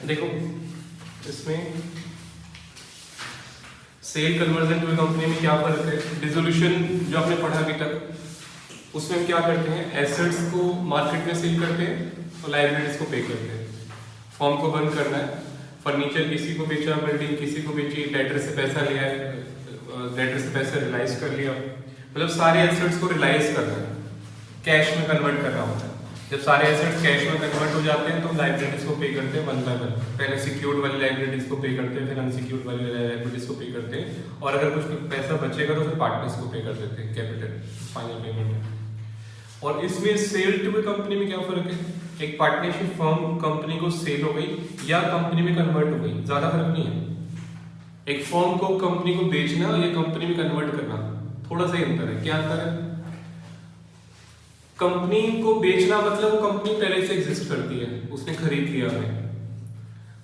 देखो इसमें cell conversion to company में क्या फर्क है। डिसोल्यूशन जो आपने पढ़ा अभी तक उसमें हम क्या करते हैं, एसेट्स को मार्केट में सेल करते हैं और लायबिलिटीज को पे करते हैं। फॉर्म को बंद करना है, फर्नीचर किसी को बेचा, बिल्डिंग किसी को बेची, डेटर से पैसा लिया है, डेटर से पैसा रिलाइज कर लिया, मतलब सारे एसेट्स को रिलाइज करना है, कैश में कन्वर्ट करना होता है। जब सारे एसेट्स कैश में कन्वर्ट हो जाते हैं तो लायबिलिटीज को पे करते हैं वन बाय वन। पहले सिक्योर्ड वाली लायबिलिटीज को पे करते हैं, फिर अनसिक्योर्ड वाली लायबिलिटीज को पे करते हैं, और अगर कुछ पैसा बचेगा तो फिर पार्टनर्स को पे कर देते हैं कैपिटल फाइनल पेमेंट में। और इसमें सेल टू ए कंपनी में क्या फर्क है, एक पार्टनरशिप फर्म कंपनी को सेल हो गई या कंपनी में कन्वर्ट हो गई, ज्यादा फर्क नहीं है। एक फर्म को कंपनी को बेचना या कंपनी में कन्वर्ट करना, थोड़ा सा ही अंतर है। क्या अंतर है, कंपनी को बेचना मतलब वो कंपनी पहले से एग्जिस्ट करती है, उसने खरीद लिया है,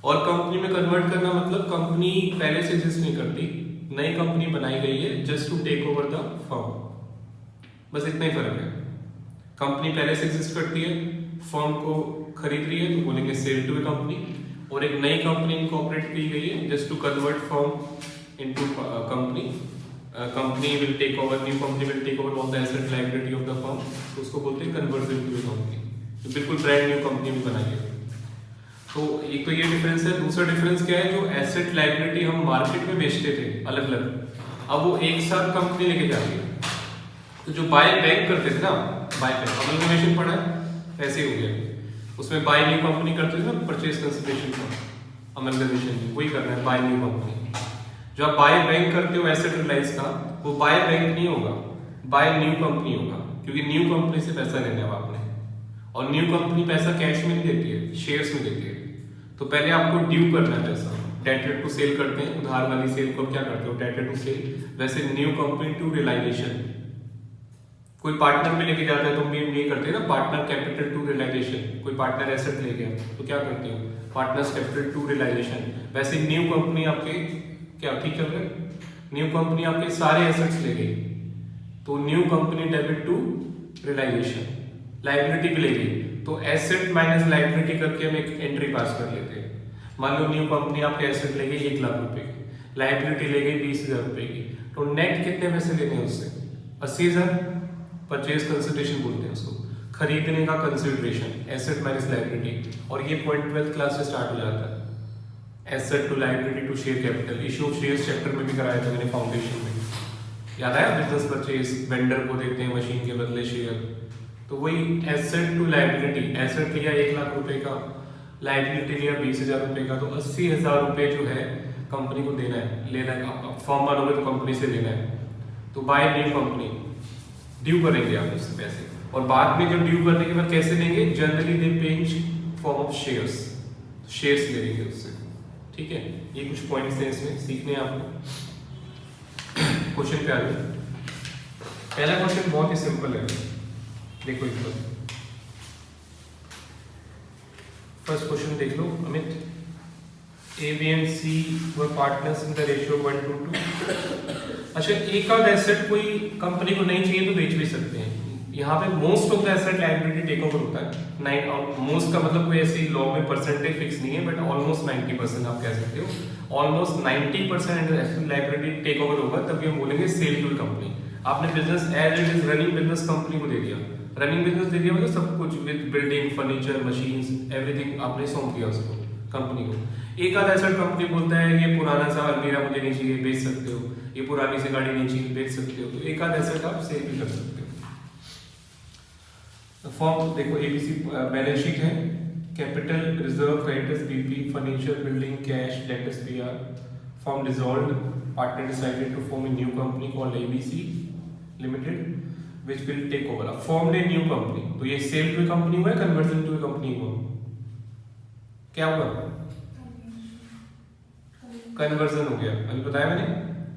और कंपनी में कन्वर्ट करना मतलब कंपनी पहले से एग्जिस्ट नहीं करती, नई कंपनी बनाई गई है just to take over the firm, बस इतना ही फर्क है। कंपनी पहले से एग्जिस्ट करती है, फर्म को खरीद रही है तो बोलेंगे सेल टू ए कंपनी, और एक नई कंपनी इनकॉर्पोरेट की गई है just to convert firm into company. Company will take over, new company will take over all the asset liability of the firm, तो उसको बोलते हैं कन्वर्जन टू ए कंपनी, तो बिल्कुल ब्रांड न्यू कंपनी भी बनाई है। तो एक तो ये डिफरेंस है। दूसरा डिफरेंस क्या है, जो एसेट लायबिलिटी हम मार्केट में बेचते थे अलग अलग, अब वो एक साथ कंपनी लेके जा रही है। तो जो बाय बैंक करते थे ना, बाय बैंक अमलगमेशन पढ़ा है, ऐसे हो गया। उसमें बाय न्यू कंपनी करते थे ना, परचेज कंसिडरेशन का अमलगमेशन, वही करना है बाय न्यू कंपनी। जो आप बाय बैंक करते हो एसेट रिलाइज का, वो बाय बैंक नहीं होगा, बाय न्यू कंपनी होगा, क्योंकि न्यू कंपनी से पैसा लेना है आपने, और न्यू कंपनी पैसा कैश में नहीं देती है, शेयर्स में देती है। तो पहले आपको ड्यू करना है पैसा, डेटर टू सेल करते हैं, उधार वाली सेल को क्या करते हो, डेटर टू सेल। वैसे न्यू कंपनी टू रियलाइजेशन, कोई पार्टनर में लेके जाता है तो हम ये करते हैं ना, पार्टनर कैपिटल टू रियलाइजेशन। कोई पार्टनर एसेट ले गया तो क्या करते हो, पार्टनर्स कैपिटल टू रियलाइजेशन। वैसे न्यू कंपनी आपके क्या ठीक चल रहा है, न्यू कंपनी आपके सारे एसेट्स ले गई, तो new company debit to realisation, liability भी ले गई, तो एसेट माइनस लायबिलिटी करके हम एक एंट्री पास कर लेते हैं। मान लो न्यू कंपनी आपके एसेट ले गई 1 लाख रुपए की, लायबिलिटी ले गई 20,000 रुपए की, तो नेट कितने पैसे लेने हैं उससे, 80,000। परचेज कंसिडरेशन बोलते हैं उसको, खरीदने का कंसिडरेशन, एसेट माइनस लायबिलिटी। और ये पॉइंट 12th क्लास से स्टार्ट हो जाता है, asset to liability to share capital. Issue of shares chapter में भी कराया था मैंने फाउंडेशन में, याद आया, बिजनेस परचेज, वेंडर को देते हैं मशीन के बदले शेयर, तो वही एसेट टू लायबिलिटी। एसेट लिया 1 लाख रुपए का, लायबिलिटी लिया 20,000 रुपए का, तो 80,000 रुपए जो है कंपनी को देना है, लेना है। फॉर्म बनोगे तो कंपनी से लेना है, तो बाय न्यू कंपनी ड्यू करेंगे आप उससे पैसे, और बाद में जब ड्यू करने के बाद कैसे देंगे, जनरली दे पे in form of shares, shares ले लेंगे उससे। ठीक है, ये कुछ पॉइंट्स हैं इसमें सीखने हैं आपको। क्वेश्चन पे आ जाओ। पहला क्वेश्चन बहुत ही सिंपल है, देखो एक बार फर्स्ट क्वेश्चन देख लो Amit. A B and C were partners in the ratio 1:2। अच्छा, एक आध एसेट कोई कंपनी को नहीं चाहिए तो बेच भी सकते हैं। यहाँ पे most of the asset liability take over होता है। मोस्ट का मतलब कोई ऐसी लॉ में परसेंटेज फिक्स नहीं है, बट ऑलमोस्ट 90% आप कह सकते हो। Almost 90% asset liability take over होगा, तभी हम बोलेंगे सेल टू कंपनी। आपने business as it is running business company को दे दिया, रनिंग बिजनेस दे दिया मतलब सब कुछ with building, furniture, machines, everything आपने सौंप दिया उसको, कंपनी को। एक आधा एसेट कंपनी बोलता है ये पुराना सा अलमीरा मुझे नहीं चाहिए, बेच सकते हो, ये पुरानी सी गाड़ी नहीं चाहिए, बेच सकते हो, तो एक आधा एसेट आप सेल भी कर सकते हो। फॉर्म देखो, एबीसी बैलेंस शीट है, capital, reserve, creditors, BP, furniture, building, cash, debtors, PR. Form dissolved, partner decided to form a new company called ABC Limited which will take over, formed a new company। तो ये cell to company हुआ है, conversion to company हुआ, क्या हुआ, conversion हो गया। अभी बताया मैंने,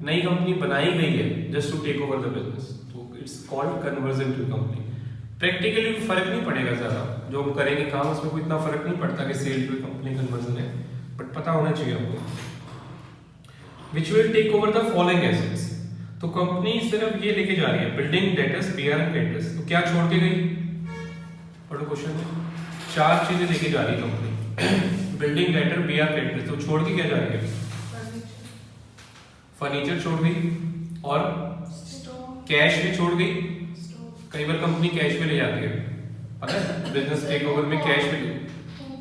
नई कंपनी बनाई गई है just to take over the business, तो it's called conversion to company. Practically फर्क नहीं पड़ेगा ज्यादा, जो हम करेंगे काम उसमें कोई इतना फर्क नहीं पड़ता कि सेल टू कंपनी कन्वर्जन है, बट पता होना चाहिए आपको। Which will take over the following assets, तो कंपनी सिर्फ ये लेके जा रही है, building, debtors, PR and creditors. तो क्या छोड़ के गई, पढ़ो क्वेश्चन में, 4 चीजें लेके जा रही है company. Building debtor B R creditors, तो छोड़ के क्या जाएगा? फर्नीचर छोड़ गई और कैश भी छोड़ गई। कई बार कंपनी कैश भी ले जाती है, पता है बिजनेस टेक ओवर में कैश भी।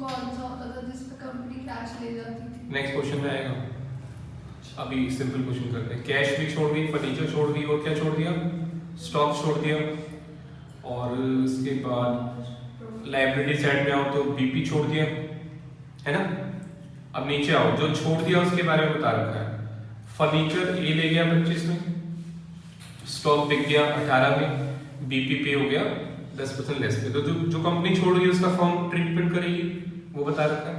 कौन सा होता था जिसमें कंपनी कैश ले जाती थी? नेक्स्ट क्वेश्चन में आएगा, अभी सिंपल क्वेश्चन करते हैं। कैश भी छोड़ गई, फर्नीचर छोड़ गई और क्या छोड़ दिया? स्टॉक छोड़ दिया। और उसके बाद लाइब्रेरी साइड में आओ तो बीपी छोड़ दिया, है ना। अब नीचे आओ, जो छोड़ दिया उसके बारे में बता रखा है। फर्नीचर ए ले गया 25 में, स्टॉक बिक गया 18 में, बीपी पे हो गया 10% लेस पे। तो जो कंपनी छोड़ गई उसका फॉर्म ट्रीटमेंट करेगी वो बता रखा है।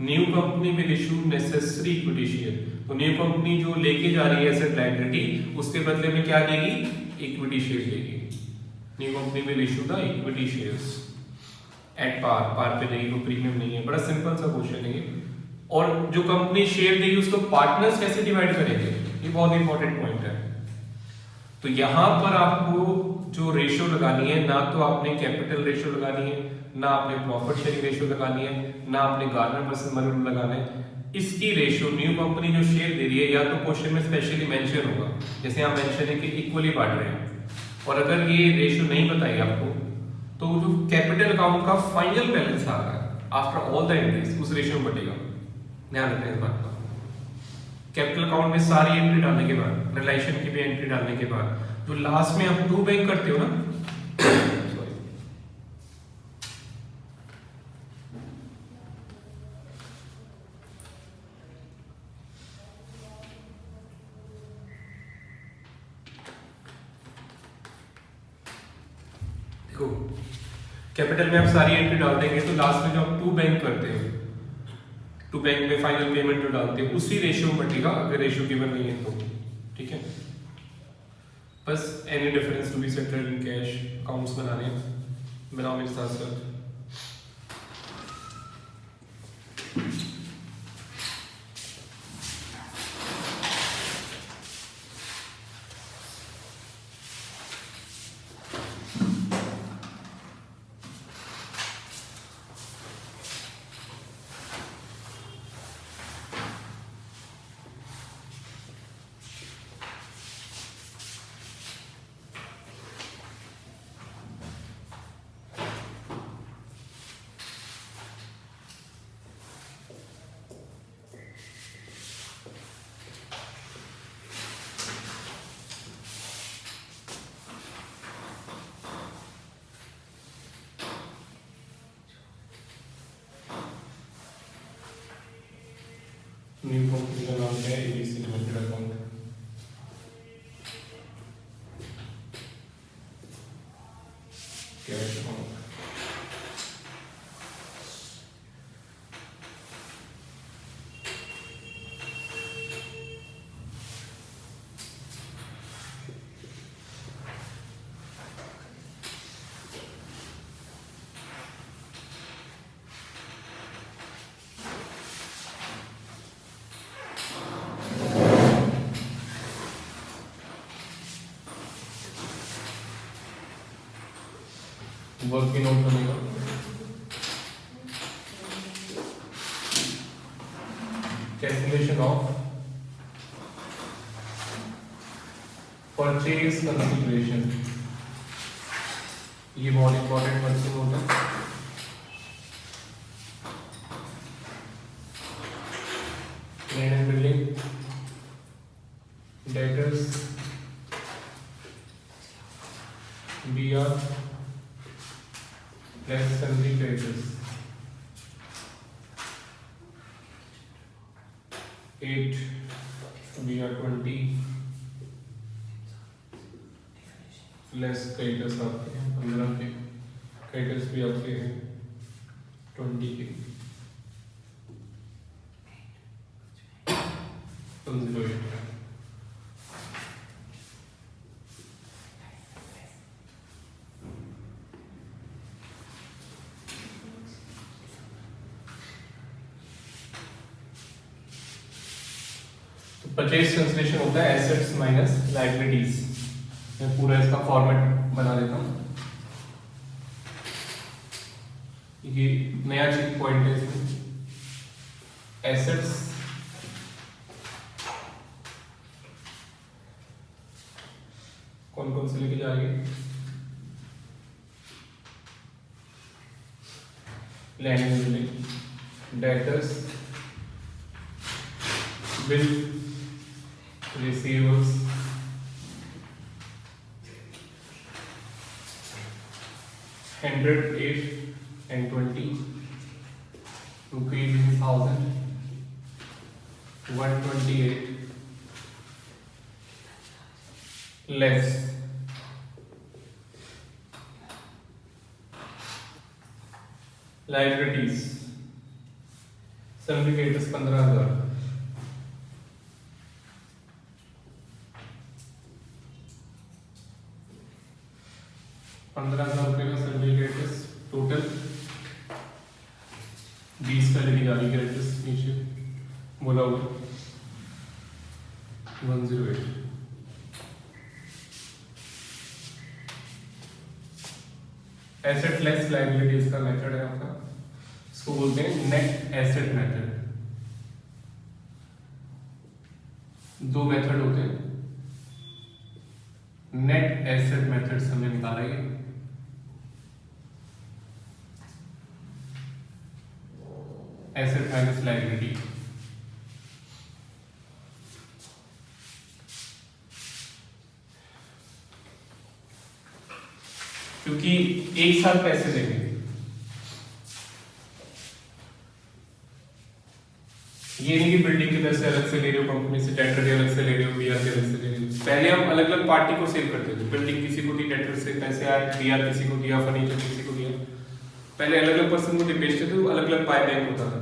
New company will issue necessary equity share, तो न्यू कंपनी जो लेके जा रही है एसेट लायबिलिटी उसके बदले में क्या देगी? इक्विटी शेयर देगी। New company will issue the equity shares at par, par पे देगी, कोई प्रीमियम नहीं है। बड़ा सिंपल सा क्वेश्चन है ये। और जो कंपनी शेयर देगी उसको पार्टनर्स कैसे डिवाइड करेंगे, ये बहुत इंपॉर्टेंट पॉइंट है। तो यहां पर आपको जो रेशियो लगानी है, ना तो आपने कैपिटल रेशियो लगानी है, ना आपने प्रॉफिट शेयरिंग रेशियो लगानी है, ना आपने गार्नर वर्सेस मर्डर लगाना है। इसकी रेशियो न्यू कंपनी जो शेयर दे रही है, या तो क्वेश्चन में स्पेशली मेंशन होगा, जैसे यहाँ मेंशन है कि इक्वली बांट रहे हैं। और अगर ये रेशियो नहीं बताई आपको, तो जो कैपिटल अकाउंट का फाइनल बैलेंस आ रहा है आफ्टर ऑल द एंट्रीज, उस रेशियो में बढ़ेगा। ध्यान रखना इस बात का। कैपिटल अकाउंट में सारी एंट्री डालने के बाद, रिलेशन की भी एंट्री डालने के बाद, जो लास्ट में आप टू बैंक करते हो ना, सॉरी, देखो कैपिटल में आप सारी एंट्री डाल देंगे तो लास्ट में जो आप टू बैंक करते हो, टू बैंक में फाइनल पेमेंट जो डालते हैं उसी रेशियो में बढ़ेगा, अगर रेशियो गिवन नहीं है तो। ठीक है, बस any difference to be settled in cash accounts बनाने, बनाओ मेरे साथ साथ। न्यू कंपनी का नाम है ABC limited account. Cash account, work भी नोट बनेगा। कैलकुलेशन ऑफ परचेज कंसिडरेशन, ये बहुत इंपॉर्टेंट वर्किंग होता है। Land and building, debtors, BR less sundry creditors, 8 BR 20 less creditors आपके हैं 15 के, creditors भी आपके हैं 20 के। परचेज कंसिडरेशन होता है एसेट्स माइनस लायबिलिटीज। मैं पूरा इसका फॉर्मेट बना देता हूँ, ये नया चीज पॉइंट है इसमें। एसेट्स कौन कौन से लेके जाएंगे? Land and building, debtors, bill, receivers, $100, $8 and $20, rupees 1000, 128 less liabilities, salary wages 15,000, ₹15,000 का सैलरी वेजेस टोटल, 20 का लेके जारी वेजेस नीचे बोला हुआ 108। एसेट लेस लायबिलिटीज का मेथड है आपका, इसको बोलते हैं नेट एसेट मेथड। दो मेथड होते हैं, नेट एसेट मेथड से हमने निकाला ये, एसेट माइनस लायबिलिटी। क्योंकि एक साथ पैसे देंगे, ये नहीं कि बिल्डिंग के पैसे अलग से ले रहे हो, कंपनी से डेटर के अलग से ले रहे हो, बीआर के अलग से ले रहे हो। पहले हम अलग अलग पार्टी को सेल करते थे, बिल्डिंग किसी को दी, डेटर से पैसे आए, बीआर किसी को दिया, फर्नीचर किसी को दिया। पहले अलग अलग पर्सन को बेचते थे, तो अलग अलग बाय बैक होता था।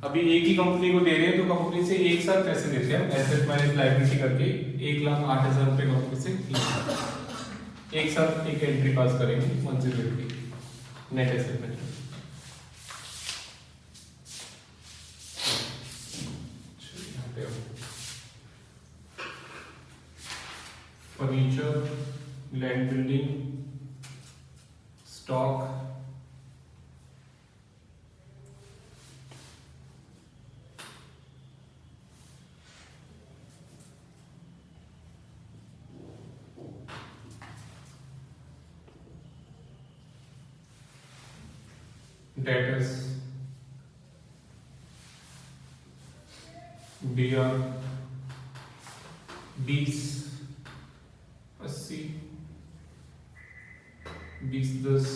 अभी एक ही कंपनी को दे रहे हैं, तो कंपनी से एक साथ पैसे देते हैं, एसेट माइनस लायबिलिटी करके 1,08,000 रुपए कंपनी से एक साथ एक एंट्री पास करेंगे 108 की net asset method. Furniture, land building, stock, debtors, BR 20, 80, 20, 10,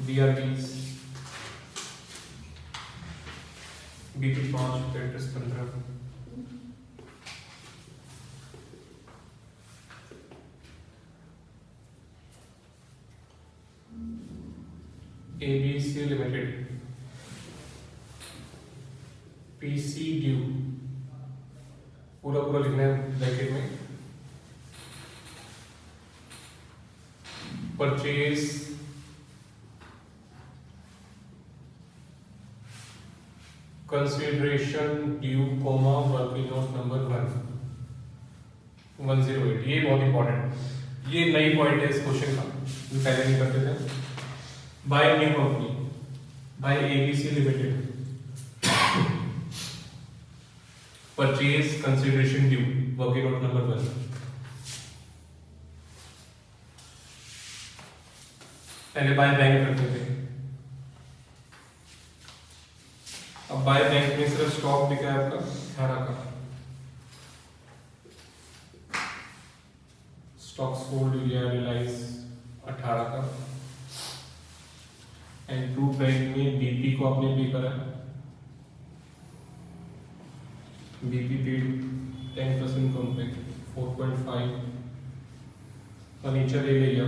BR 20, BP 5, debtors 15। ABC limited, PC due, पूरा पूरा लिखना है ब्रैकेट में। Purchase, consideration due comma working note number 108। ये बहुत इंपॉर्टेंट, ये नई पॉइंट है इस क्वेश्चन का, जो पहले नहीं करते थे। By new company, by ABC limited, purchase consideration due working note number 1। पहले बाय बैंक करते थे, अब बाय बैंक में सिर्फ स्टॉक दिखा है आपका 18 का, स्टॉक सोल्ड या रिलाइज 18 का, एंड टू बैंक में बीपी को आपने पे करा, बीपी पेड 10% कम पे 4.5, फर्नीचर ले लिया,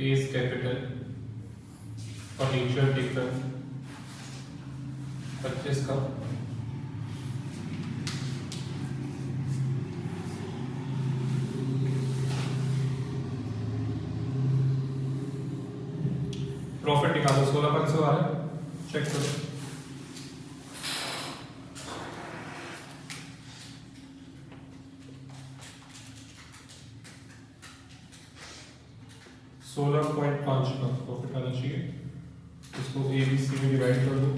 एस कैपिटल, फर्नीचर टेकन 25 का, प्रॉफिट निकालो 16,500 आ रहा है, चेक करो। $16.5 का प्रॉफिट आना चाहिए। इसको ABC में डिवाइड कर दो।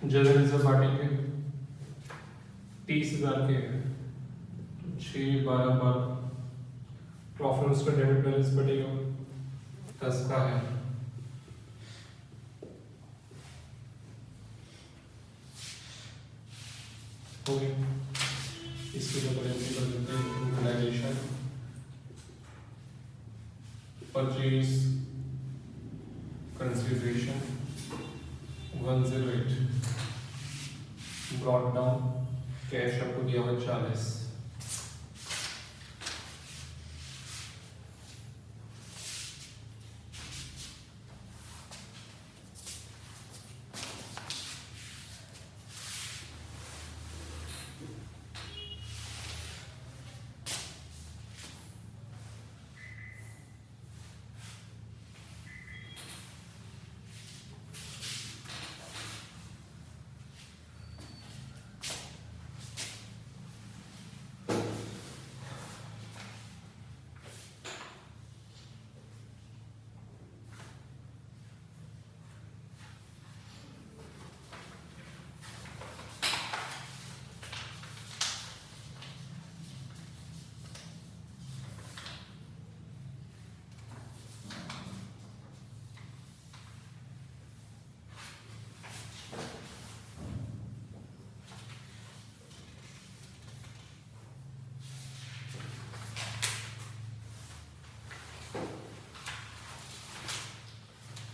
जनरल रिजर्व पार्टी के 30,000 के हैं, तो 6, 12 प्रॉफिट उसका डेबिट बैलेंस बढ़ेगा 10 का है। हो गया, इसकी जो करेंसी कर देते हैं utilisation, purchase consideration 108 brought down, cash आपको दिया हुआ 40।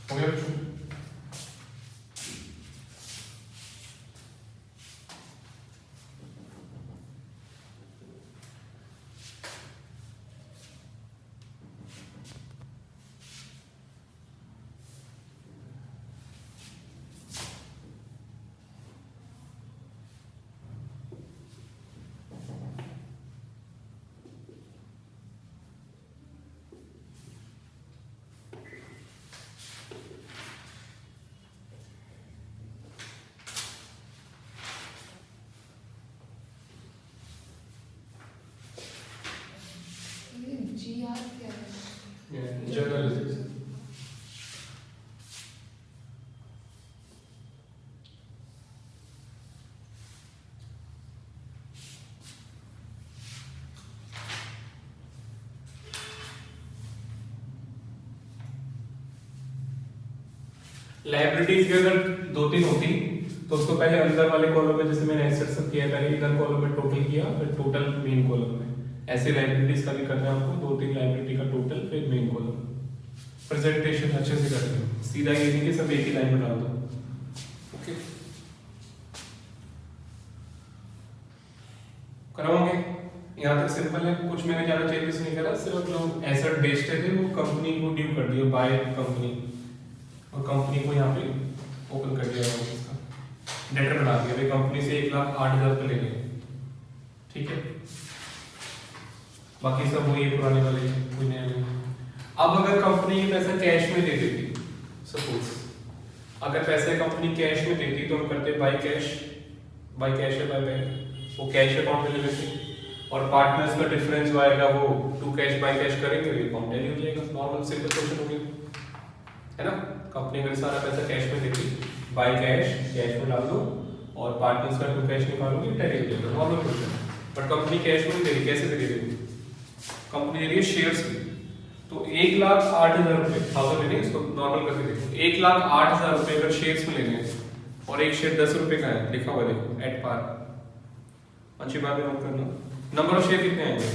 हो गया बच्चों? ये GR क्या है? जर्नलिस्ट लाइबिलिटीज की अगर 2-3 होती तो उसको पहले अंदर वाले कॉलम में, जैसे मैंने एसेट सब किया, पहले इधर कॉलम में टोटल किया, फिर टोटल मेन कॉलम में। ऐसे लाइबिलिटीज का भी करना है आपको, 2-3 लाइबिलिटी का टोटल फिर मेन कॉलम। प्रेजेंटेशन अच्छे से करते हो, सीधा ये नहीं कि सब एक ही लाइन में डाल दो। ओके, कराओगे? यहाँ तक सिंपल है, कुछ मैंने ज्यादा चेंजेस नहीं करा, सिर्फ जो एसेट बेचते थे वो कंपनी को ड्यू कर दिया, बाय कंपनी, और कंपनी को यहाँ पे ओपन कर दिया, इसका डेटर बना दिया भाई, कंपनी से 1,08,000 रुपये ले लिए, ठीक है। बाकी सब वही पुराने वाले, कोई नया नहीं। अब अगर कंपनी ये पैसा कैश में दे देती, सपोज अगर पैसे कंपनी कैश में देती तो हम करते बाय कैश है बाय बैंक, वो कैश अकाउंट में ले लेते, और पार्टनर्स का डिफरेंस जो आएगा वो टू कैश बाय कैश करेंगे, ये अकाउंट टैली हो जाएगा। नॉर्मल सिंपल क्वेश्चन हो गया, है ना। कंपनी अगर सारा पैसा कैश में देती, बाय कैश में डाल दो, और पार्टनर्स का टू कैश निकालोगे, टैली हो जाएगा, normal question. But company cash में दे रही, कैसे दे रही? कंपनी दे रही है शेयर्स में, तो 1,08,000 रुपये, 1000 लेने, इसको नॉर्मल करके देखो, 1,08,000 रुपये अगर शेयर्स में लेने और एक शेयर 10 रुपए का है, लिखा हुआ देखो एट पार। अच्छी बात है, नोट करना। नंबर ऑफ शेयर कितने आएंगे?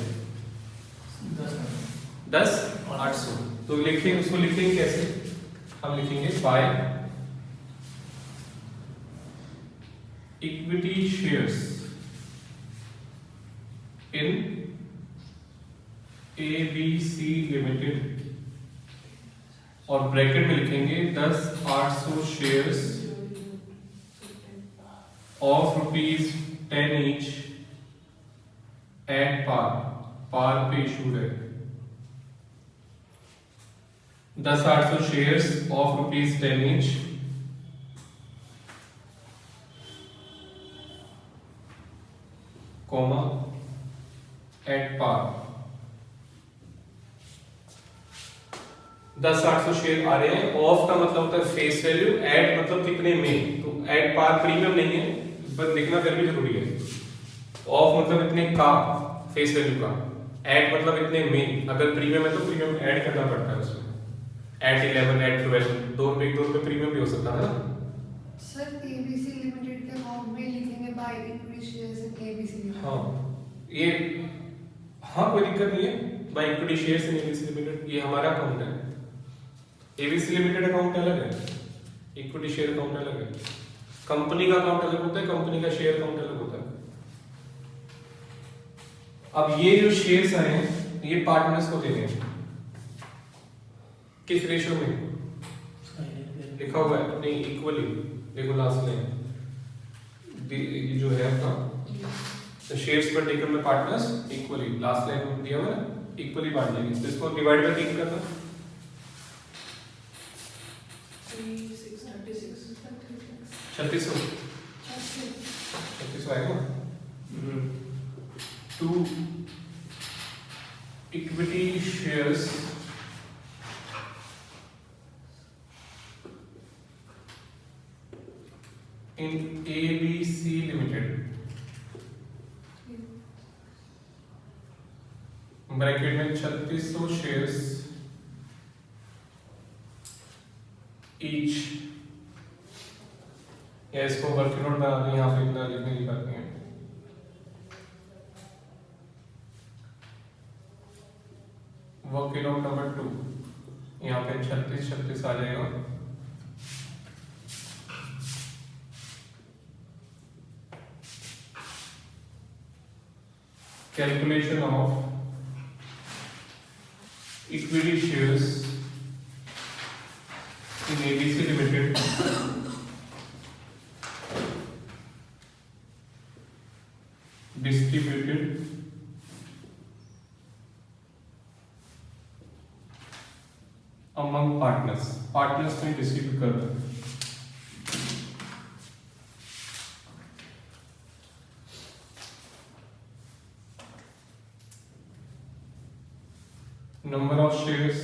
10 800। तो लिखेंगे, उसको लिखेंगे कैसे? हम लिखेंगे by equity shares in ABC limited, और ब्रैकेट में लिखेंगे 10 800 shares of ₹10 each at par, par पे इशूड है। 10 800 shares of ₹10 each comma at par. 10 800 share आ रहे हैं। ऑफ का मतलब होता है फेस वैल्यू, एट मतलब कितने में, तो एट पार प्रीमियम नहीं है, बस लिखना फिर भी जरूरी है। ऑफ मतलब इतने का, फेस वैल्यू का। एट मतलब इतने में, अगर प्रीमियम है तो प्रीमियम ऐड करना पड़ता है उसमें। एट 11 एट 12 2 रुपए प्रीमियम भी हो सकता है ना। सर ABC लिमिटेड के अकाउंट में लिखेंगे by equity shares in ABC limited. हाँ ये, हाँ कोई दिक्कत नहीं है। Bye equity shares in ABC limited, ये हमारा अकाउंट है। ABC लिमिटेड अकाउंट अलग है, इक्विटी शेयर अकाउंट अलग है। कंपनी का अकाउंट अलग होता है, कंपनी का शेयर अकाउंट अलग होता है। अब ये जो शेयर्स आए हैं ये पार्टनर्स को देने हैं। किस रेशियो में लिखा हुआ है? नहीं, इक्वली। देखो लास्ट लाइन, ये जो है आपका शेयर्स पर taken by partners equally, last line में दिया हुआ है इक्वली बांट देंगे। तो इसको डिवाइड बाय 3 करना, 3600 आएगा। To equity shares in ABC limited, bracket में 3600 शेयर्स ईच, या इसको वर्क नोट बना दें, यहाँ पे इतना लिखने की बात नहीं है। वर्क नोट नंबर 2, यहाँ पे 36 आ जाएगा। Calculation of equity shares in ABC limited distributed among partners, partners में डिस्ट्रीब्यूट कर दो। Number of shares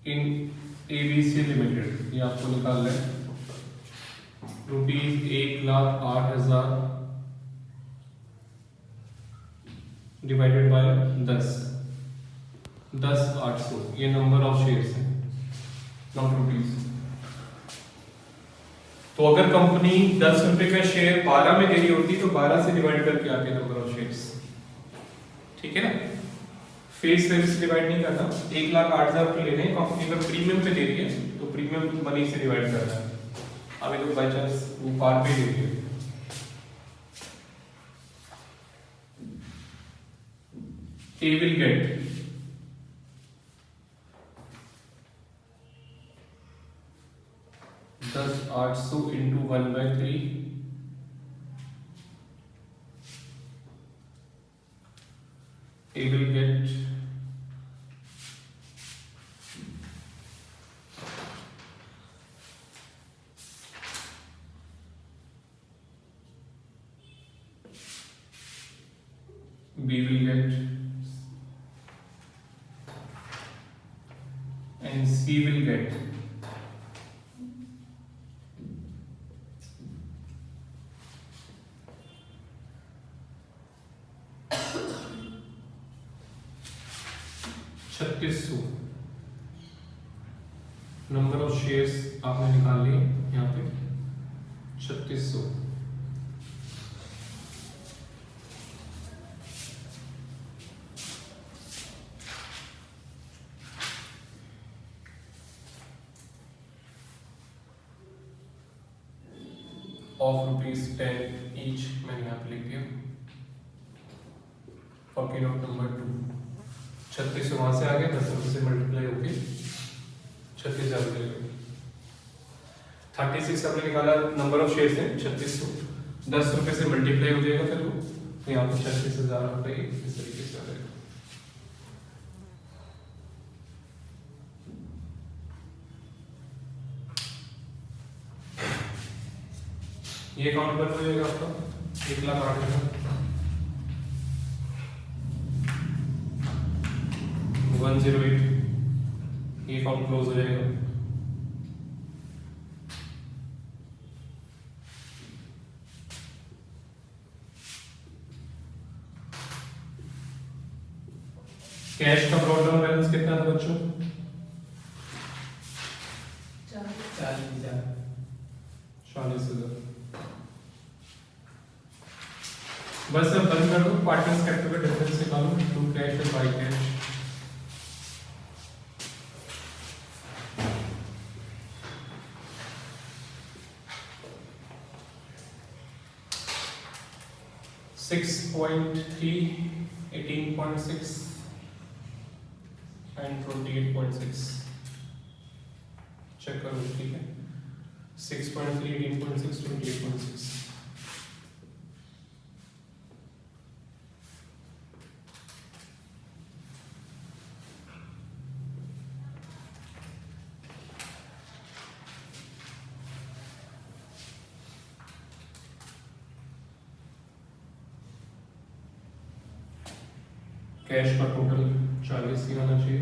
in ABC limited, ये आपको निकालना है। ₹1,08,000 डिवाइडेड बाय 10 800, ये नंबर ऑफ शेयर्स है, नॉट रुपीज। तो अगर कंपनी 10 रुपए का शेयर 12 में दे रही होती तो 12 से डिवाइड करके आते नंबर ऑफ शेयर्स, ठीक है ना। फेस वैल्यू से डिवाइड नहीं करना। 1,08,000 रुपए लेने, कंपनी अगर प्रीमियम पे दे रही है तो प्रीमियम मनी से डिवाइड करना है। अभी तो बाई चांस वो पार पे दे रही है, A will get दस 800 into 1/3 A will get B will get and C will get $3,600। Number of shares आपने निकाल लिए यहाँ पे 3600। ऑफ ₹10 ईच मैंने यहाँ पे लिख दिया। फॉरकी नोट नंबर 2 3600 वहां से आ गया, 10 रुपये से मल्टीप्लाई होके 36,000 रुपये। 36 आपने निकाला, नंबर ऑफ शेयर्स है 3600, 10 रुपये से मल्टीप्लाई हो जाएगा फिर वो, तो यहाँ पे 36,000 रुपये इस तरीके से आ जाएगा। ये अकाउंट बंद हो जाएगा आपका 1,08,000। 108 ये अकाउंट क्लोज हो जाएगा। कैश का ड्रॉडाउन बैलेंस कितना था बच्चों? 40,000। बस अब बंद कर दो, पार्टनर्स कैपिटल का डिफरेंस निकालो, टू कैश और बाई कैश। $6.3, $18.6 and $28.6 चेक करो, ठीक है। 6.3, 18.6, 28.6। कैश का टोटल 40 ही आना चाहिए।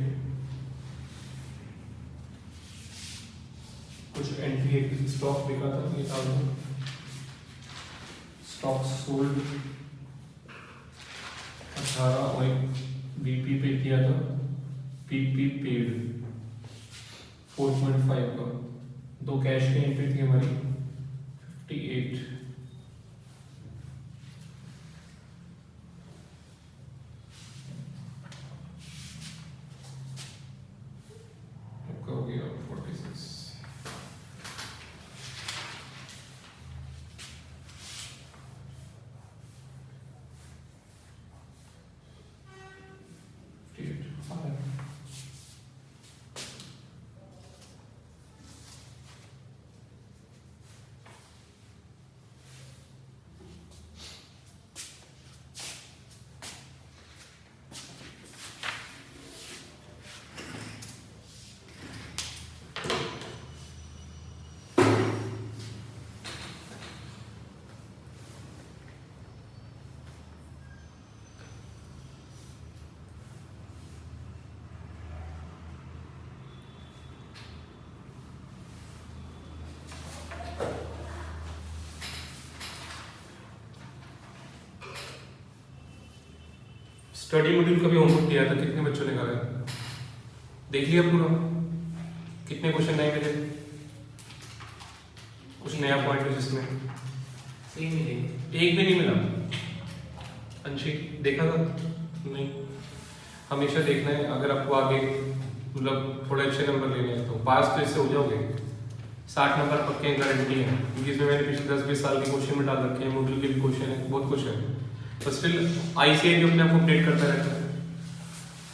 कुछ एंट्री स्टॉक बिका था, ये डाल दो। स्टॉक सोल्ड 18 और बीपी पे किया था, पीपी पेड 4.5 का। दो कैश की एंट्री थी हमारी 58। हो गया 46। स्टडी मॉड्यूल का भी होमवर्क दिया था, कितने बच्चों ने करा? देख लिया पूरा? कितने क्वेश्चन नए मिले? कुछ नया पॉइंट है जिसमें? एक भी नहीं मिला। अंशी देखा था? नहीं, हमेशा देखना है। अगर आपको आगे मतलब थोड़े अच्छे नंबर लेने हैं तो पास तो इससे हो जाओगे। 60 नंबर पक्के गारंटी है, क्योंकि इसमें मैंने पिछले 10-20 साल के क्वेश्चन में डाल रखे हैं, मॉड्यूल के भी क्वेश्चन है, बहुत कुछ है। तो स्टिल आईसीआई जो अपने आपको अपडेट करता रहता है,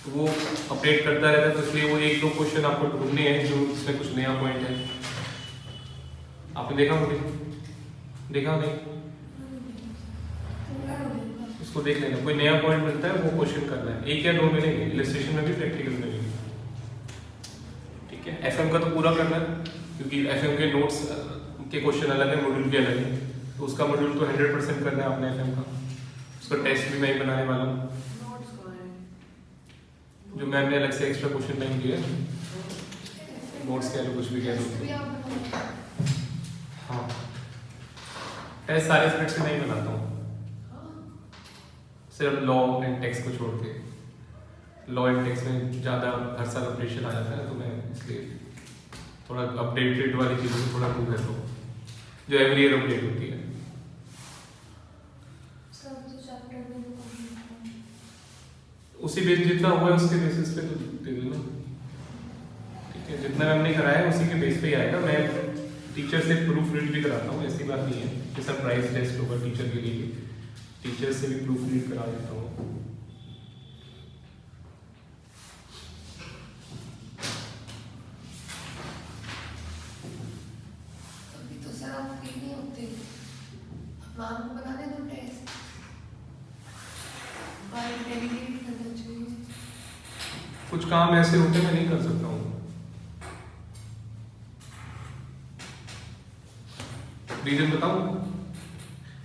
तो वो अपडेट करता रहता है, तो इसलिए वो 1-2 क्वेश्चन आपको ढूंढने हैं जो इसमें कुछ नया पॉइंट है। आपने देखा मुझे? देखा नहीं? इसको देख लेना, कोई नया पॉइंट मिलता है वो क्वेश्चन करना है। 1 या 2 मिलेंगे, इलस्ट्रेशन में भी, प्रैक्टिकल में भी। ठीक है, एफएम का तो पूरा करना है, क्योंकि एफएम के नोट्स के क्वेश्चन अलग है, मॉड्यूल के अलग है, तो उसका मॉड्यूल तो 100% करना है आपने एफएम का। उसका टेस्ट भी मैं ही बनाने वाला हूँ, जो मैम ने अलग से एक्स्ट्रा क्वेश्चन बैंक दिया। नोट्स कह लो, कुछ भी कह दो। हाँ, टेस्ट सारे सब्जेक्ट से नहीं बनाता हूँ, सिर्फ लॉ एंड टेक्स्ट को छोड़ के। लॉ एंड टेक्स्ट में ज़्यादा हर साल अपडेशन आ जाता है, तो मैं इसलिए थोड़ा अपडेटेड वाली चीज़ों से थोड़ा दूर रहता हूँ, जो एवरी ईयर अपडेट होती है। उसी बेस जितना हुआ है उसके बेसिस पे तो दे देना, ठीक है। जितना हमने कराया है उसी के बेस पे ही आएगा। मैं टीचर से प्रूफ रीड भी कराता हूँ, ऐसी बात नहीं है कि सरप्राइज टेस्ट होगा टीचर के लिए, टीचर से भी प्रूफ रीड करा देता हूँ। अभी तो सर आप फ्री नहीं होते, मैम को बता दे दो टेस्ट और डेलीगेट करना चाहिए। कुछ काम ऐसे होते हैं मैं नहीं कर सकता हूँ। रीजन बताऊँ?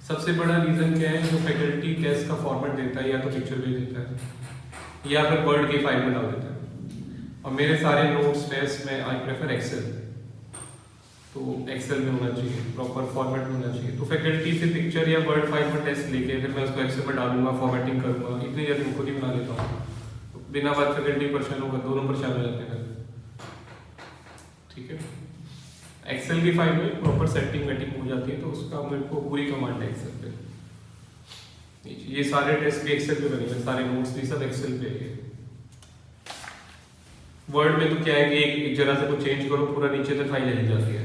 सबसे बड़ा रीजन क्या है, जो फैकल्टी टेस्ट का फॉर्मेट देता है या तो पिक्चर भेज देता है या फिर वर्ड की फाइल में डाल देता है। और मेरे सारे नोट्स टेस्ट में आई प्रेफर एक्सेल, तो एक्सेल में होना चाहिए, प्रॉपर फॉर्मेट में होना चाहिए। तो फैकल्टी से पिक्चर या वर्ड फाइल में टेस्ट लेके फिर मैं उसको एक्सेल में डालूंगा, फॉर्मेटिंग करूंगा, इतनी जल्दी खुद ही बना लेता हूँ। तो बिना बात फैकल्टी परेशान होगा, दोनों परेशान हो जाते हैं, ठीक है। एक्सेल की फाइल में प्रॉपर सेटिंग वेटिंग हो जाती है, तो उसका मेरे को पूरी कमांड है एक्सेल पे। ये सारे टेस्ट भी एक्सेल पे बने हुए, सारे नोट्स भी सब एक्सेल पे है। वर्ड में तो क्या है कि एक जरा से कुछ चेंज करो पूरा नीचे तक फाइल हिल जाती है।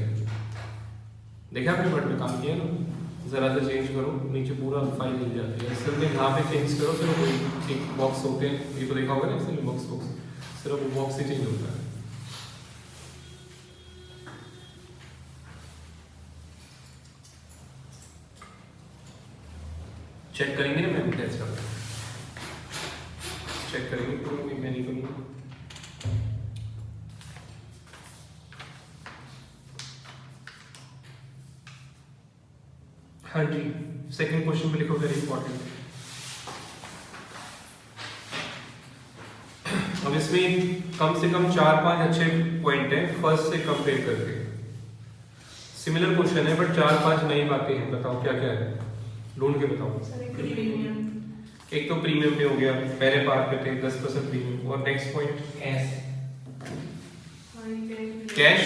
देखा आपने वर्ड में काम किया ना, जरा से चेंज करो नीचे पूरा फाइल हिल जाती है। एक्सेल में यहाँ पे चेंज करो सिर्फ कोई एक बॉक्स होते हैं, ये तो देखा होगा ना एक्सेल में बॉक्स सिर्फ वो बॉक्स ही चेंज होता है। चेक करेंगे ना, मैं टेस्ट करता हूँ, चेक करेंगे पूरा, मैं नहीं करूँगा। हाँ जी, सेकंड क्वेश्चन में लिखो वेरी इंपॉर्टेंट। अब इसमें कम से कम 4-5 अच्छे पॉइंट हैं फर्स्ट से कंपेयर करके। सिमिलर क्वेश्चन है बट 4-5 नई बातें हैं, बताओ क्या क्या है, ढूंढ के बताओ। एक तो प्रीमियम पे हो गया, पहले पार्ट पे थे 10% प्रीमियम, और नेक्स्ट पॉइंट कैश,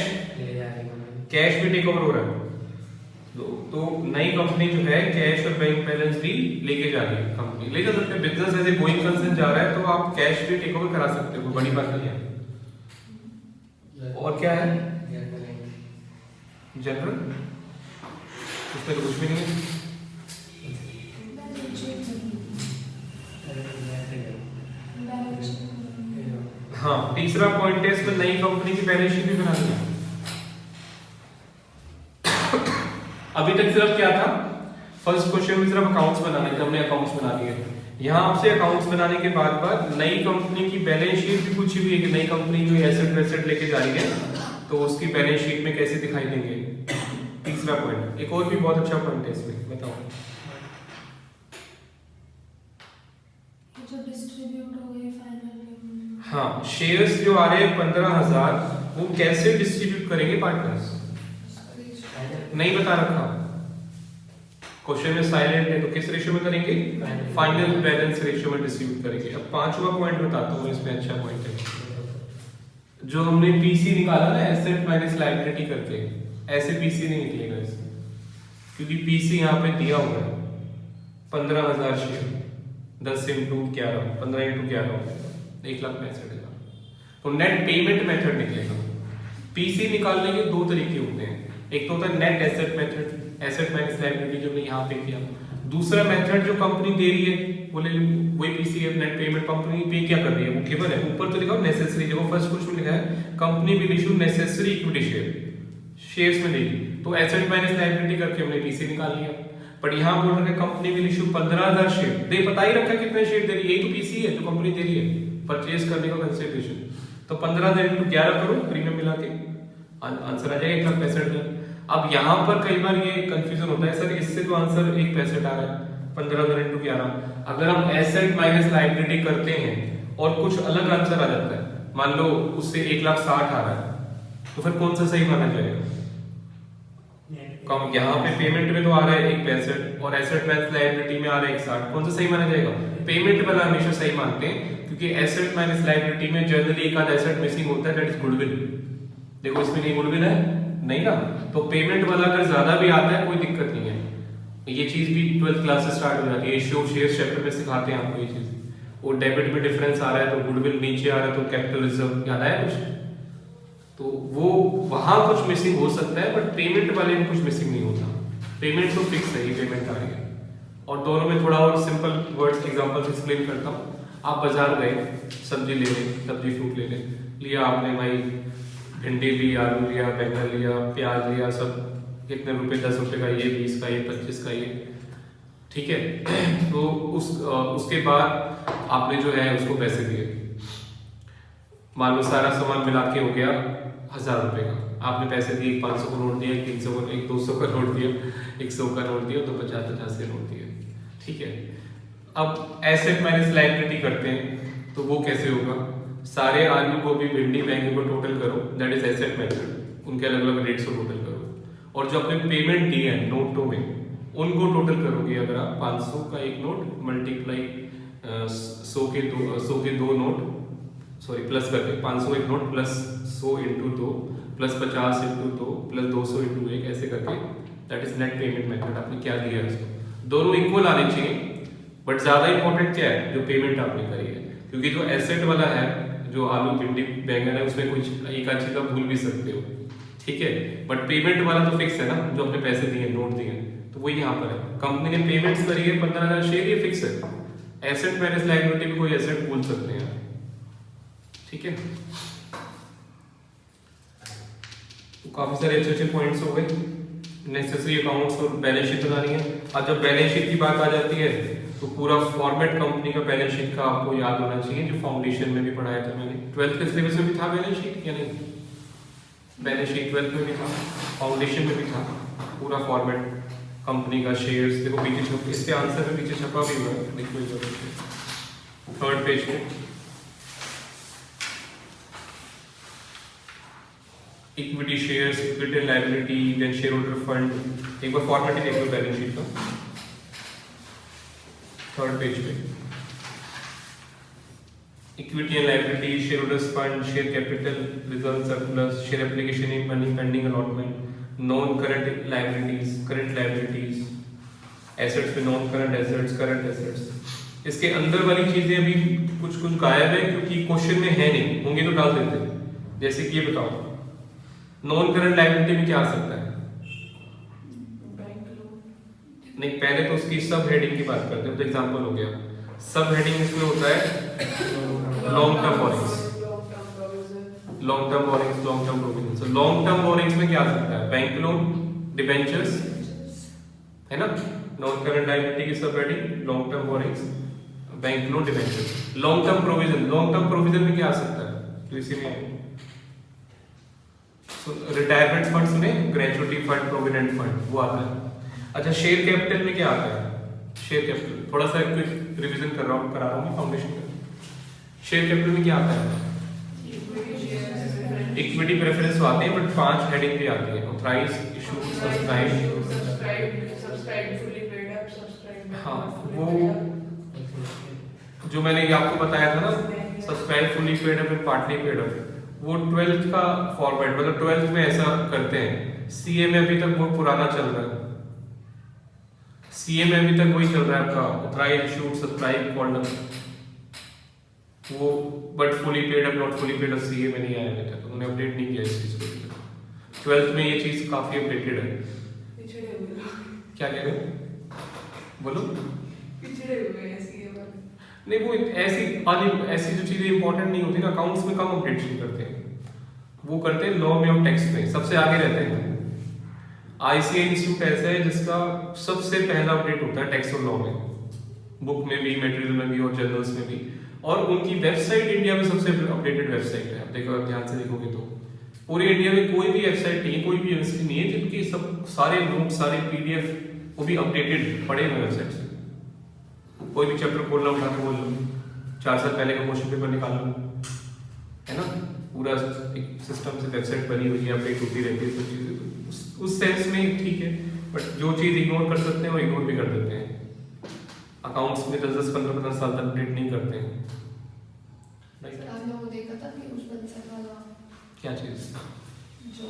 कैश भी टेक ओवर हो रहा है। तो नई कंपनी जो है कैश और बैंक बैलेंस भी लेके जा रही है, कंपनी ले जा सकते हैं। बिजनेस ऐसे गोइंग कंसर्न जा रहा है तो आप कैश भी टेक ओवर करा सकते हो, कोई बड़ी बात नहीं है। और क्या है जनरल, उसमें तो कुछ भी नहीं है। हाँ, तीसरा पॉइंट है इसमें नई कंपनी की बैलेंस शीट भी बनानी है। अभी तक सिर्फ क्या था, फर्स्ट क्वेश्चन में सिर्फ अकाउंट्स बनाने थे, हमने अकाउंट्स बना लिए। यहाँ आपसे अकाउंट्स बनाने के बाद नई कंपनी की बैलेंस शीट भी पूछी हुई है कि नई कंपनी जो एसेट वेसेट लेके जा रही है तो उसकी बैलेंस शीट में कैसे दिखाई देंगे। तीसरा पॉइंट, एक और भी बहुत अच्छा पॉइंट है इसमें, बताओ। जो डिस्ट्रीब्यूट हो गए फाइनल। हाँ, शेयर्स जो आ रहे हैं 15,000 वो कैसे डिस्ट्रीब्यूट करेंगे पार्टनर्स, नहीं बता रखा क्वेश्चन में, साइलेंट है। तो किस रेशियो में करेंगे, फाइनल बैलेंस रेशियो में डिस्ट्रीब्यूट करेंगे। अब पांचवा पॉइंट बताता हूँ, इसमें अच्छा पॉइंट है जो हमने पीसी निकाला ना, एसेट माइनस लायबिलिटी करके, ऐसे पीसी नहीं निकलेगा इसमें, क्योंकि पीसी यहाँ पे दिया हुआ है 15,000 शेयर, 10 × 11, 15 × 11, 1,65,000। तो नेट पेमेंट मेथड निकलेगा। पीसी निकालने के दो तरीके होते हैं, एक तो होता है net asset method, asset minus liability जो हमने यहाँ पे किया। दूसरा मेथड जो कंपनी दे रही है बोले वही पीसी है, नेट पेमेंट कंपनी पे क्या कर रही है वो गिवन है, ऊपर तो लिखा नेसेसरी, देखो फर्स्ट क्वेश्चन में लिखा है company will issue necessary equity share, shares में देगी, तो एसेट माइनस लायबिलिटी करके हमने पीसी निकाल लिया। बट यहाँ बोल रहा है कंपनी विल इशू 15,000 शेयर, दे पता ही रखा कितने शेयर दे रही है, यही तो पीसी है जो कंपनी दे रही है परचेज करने का कंसिडरेशन। तो 15,000 × 11 करो, प्रीमियम मिला के आंसर आ जाएगा 1,65,000। अब यहाँ पर कई बार ये कंफ्यूजन होता है, सर इससे तो आंसर 1,65,000 आ रहा है, 15,000 × 11। अगर हम एसेट माइनस लायबिलिटी करते हैं और कुछ अलग आंसर आ जाता है, मान लो उससे 1,60,000 आ रहा है, तो फिर कौन सा सही माना जाएगा। कम यहाँ पे पेमेंट में तो आ रहा है 1,65,000 और एसेट माइनस लायबिलिटी में आ रहा है 1,60,000, कौन सा सही माना जाएगा। पेमेंट वाला हमेशा सही मानते हैं, क्योंकि एसेट माइनस लायबिलिटी में जनरली एक आध एसेट मिसिंग होता है, दैट इज गुडविल। देखो इसमें कहीं गुडविल है नहीं ना, तो पेमेंट वाला अगर ज्यादा भी आता है कोई दिक्कत नहीं है, ये चीज भी 12th क्लास से स्टार्ट हो जाती है, शो शेयर चैप्टर में सिखाते हैं आपको ये चीज। वो डेबिट में डिफरेंस आ रहा है तो गुडविल नीचे आ रहा है तो कैपिटल रिजर्व याद आया कुछ, तो वो वहां कुछ मिसिंग हो सकता है, बट पेमेंट वाले में कुछ मिसिंग नहीं होता, पेमेंट तो फिक्स है, ये पेमेंट आ रही है। और दोनों में थोड़ा और सिंपल वर्ड्स एग्जांपल्स एक्सप्लेन करता हूँ। आप बाजार गए, सब्जी ले लें, सब्जी फ्रूट ले लें, लिया आपने भाई भिंडी ली, आलू लिया, बैंगन लिया, प्याज लिया, सब कितने रुपए, 10 रुपए का ये, 20 का ये, 25 का ये, ठीक है। तो उसके बाद आपने जो है उसको पैसे दिए, मान लो सारा सामान मिला के हो गया 1000 रुपए का, आपने पैसे दिए, 500 का नोट दिया, 300 का, 200 का नोट दिया, 100 का नोट दिया, तो 50-50 के नोट दिए, ठीक है। अब एसेट माइनस लायबिलिटी करते हैं, तो वो कैसे होगा, सारे आलू गोभी भिंडी बैंगन को टोटल करो, दैट इज एसेट मेथड, उनके अलग अलग रेट्स को टोटल करो, और जो आपने पेमेंट दी है नोटों में उनको टोटल करोगे। अगर आप 500 का एक नोट मल्टीप्लाई 100 के दो नोट, सॉरी प्लस करके 500 एक note plus 100 into 2 plus 50 into 2 plus 200 into 1 ऐसे करके, that is net payment method. आपने क्या दिया है उसको, दोनों इक्वल आने चाहिए, बट ज्यादा इंपॉर्टेंट क्या है, जो पेमेंट आपने करी है, क्योंकि जो एसेट वाला है, जो आलू भिंडी बैंगन है, उसमें कुछ एक आध चीज का भूल भी सकते हो, ठीक है, बट पेमेंट वाला तो फिक्स है ना, जो अपने पैसे दिए, नोट दिए, तो वो यहाँ पर है। कंपनी ने पेमेंट्स करी है 15,000 शेयर, ये फिक्स है। एसेट माइनस लायबिलिटी में कोई एसेट भूल सकते हैं, ठीक है। तो काफी सारे अच्छे अच्छे पॉइंट्स हो गए, नेसेसरी अकाउंट्स और बैलेंस शीट बनानी है। अब जब बैलेंस शीट की बात आ जाती है तो पूरा फॉर्मेट कंपनी का बैलेंस शीट का आपको याद होना चाहिए, जो फाउंडेशन में भी पढ़ाया था मैंने, 12th के सिलेबस में भी था बैलेंस शीट या नहीं, बैलेंस शीट 12th में भी था, फाउंडेशन में भी था, पूरा फॉर्मेट कंपनी का, शेयर्स देखो पीछे छप, इसके आंसर में पीछे छपा भी हुआ है, देखो इधर 3rd पेज पे, equity shares, equity liability, then share holder fund, एक बार फॉर्मेट ही देख लो बैलेंस शीट का 3rd पेज पे, equity and liability, share holders fund, share capital, reserve surplus, share application in money pending allotment, non current liabilities, current liabilities, assets में non current assets, current assets. इसके अंदर वाली चीजें अभी कुछ कुछ गायब है, क्योंकि क्वेश्चन में है नहीं, होंगे तो डाल देते हैं। जैसे कि ये बताओ, नॉन करंट लायबिलिटी में क्या आ सकता है, नहीं पहले तो उसकी सब हेडिंग की बात करते हैं, तो एग्जांपल हो गया, सब हेडिंग इसमें होता है long term borrowings, long term borrowings, long term provision. So long term borrowings में क्या आ सकता है, बैंक लोन, डिबेंचर्स, है ना, नॉन करंट लायबिलिटी की सब heading long term borrowings, bank loan, debentures. Long term provision, long term provision में क्या आ सकता है, तो इसी में रिटायरमेंट फंड सुने, ग्रेजुएटी फंड, प्रोविडेंट फंड, वो आता है। अच्छा, शेयर कैपिटल में क्या आता है, शेयर कैपिटल थोड़ा सा क्विक रिवीजन करा रहा हूँ फाउंडेशन का। शेयर कैपिटल में क्या आता है, इक्विटी प्रेफरेंस आते हैं, बट 5 हेडिंग भी आती है, authorise, issue, subscribe, fully paid up, subscribe, हाँ वो जो मैंने ये आपको बताया था ना, subscribe, fully paid up, partly paid up, वो 12th का फॉर्मेट, मतलब 12th में ऐसा करते हैं। सीए में अभी तक वो पुराना चल रहा है, सीए में अभी तक वही चल रहा है आपका, authorise, issued, subscribe, called up, वो but fully paid up, not fully paid up CA में नहीं आया अभी तक, उन्होंने अपडेट नहीं किया इस चीज को। 12th में ये चीज काफी अपडेटेड है। क्या कह रहे हो, बोलो। पिछड़े हुए हैं सीए पर, नहीं वो ऐसी जो चीजें इंपॉर्टेंट नहीं होती ना, अकाउंट्स में कम अपडेट करते हैं, वो करते हैं लॉ में और टैक्स में, सबसे आगे रहते हैं। आईसीआई इंस्टीट्यूट ऐसा है जिसका सबसे पहला अपडेट होता है टैक्स और लॉ में, बुक में भी, मटेरियल में भी और जर्नल्स में भी, और उनकी वेबसाइट इंडिया में सबसे अपडेटेड वेबसाइट है। आप देखो, ध्यान से देखोगे तो पूरे इंडिया में कोई भी वेबसाइट नहीं है, कोई भी यूनिवर्सिटी नहीं है जिनकी सब सारे नोट, सारे पीडीएफ वो भी अपडेटेड पड़े हुए वेबसाइट से। कोई भी चैप्टर खोल लो, उठा के बोल लो, 4 साल पहले का क्वेश्चन पेपर निकाल लो, है ना, पूरा एक सिस्टम से वेबसाइट बनी हुई है, अपडेट होती रहती है सब चीजें। उस सेंस में ठीक है, बट जो चीज इग्नोर कर सकते हैं वो इग्नोर भी कर देते हैं। अकाउंट्स में 10-10, 15-15 साल तक अपडेट नहीं करते हैं। आपने वो देखा था कि उस बंसर वाला क्या चीज, जो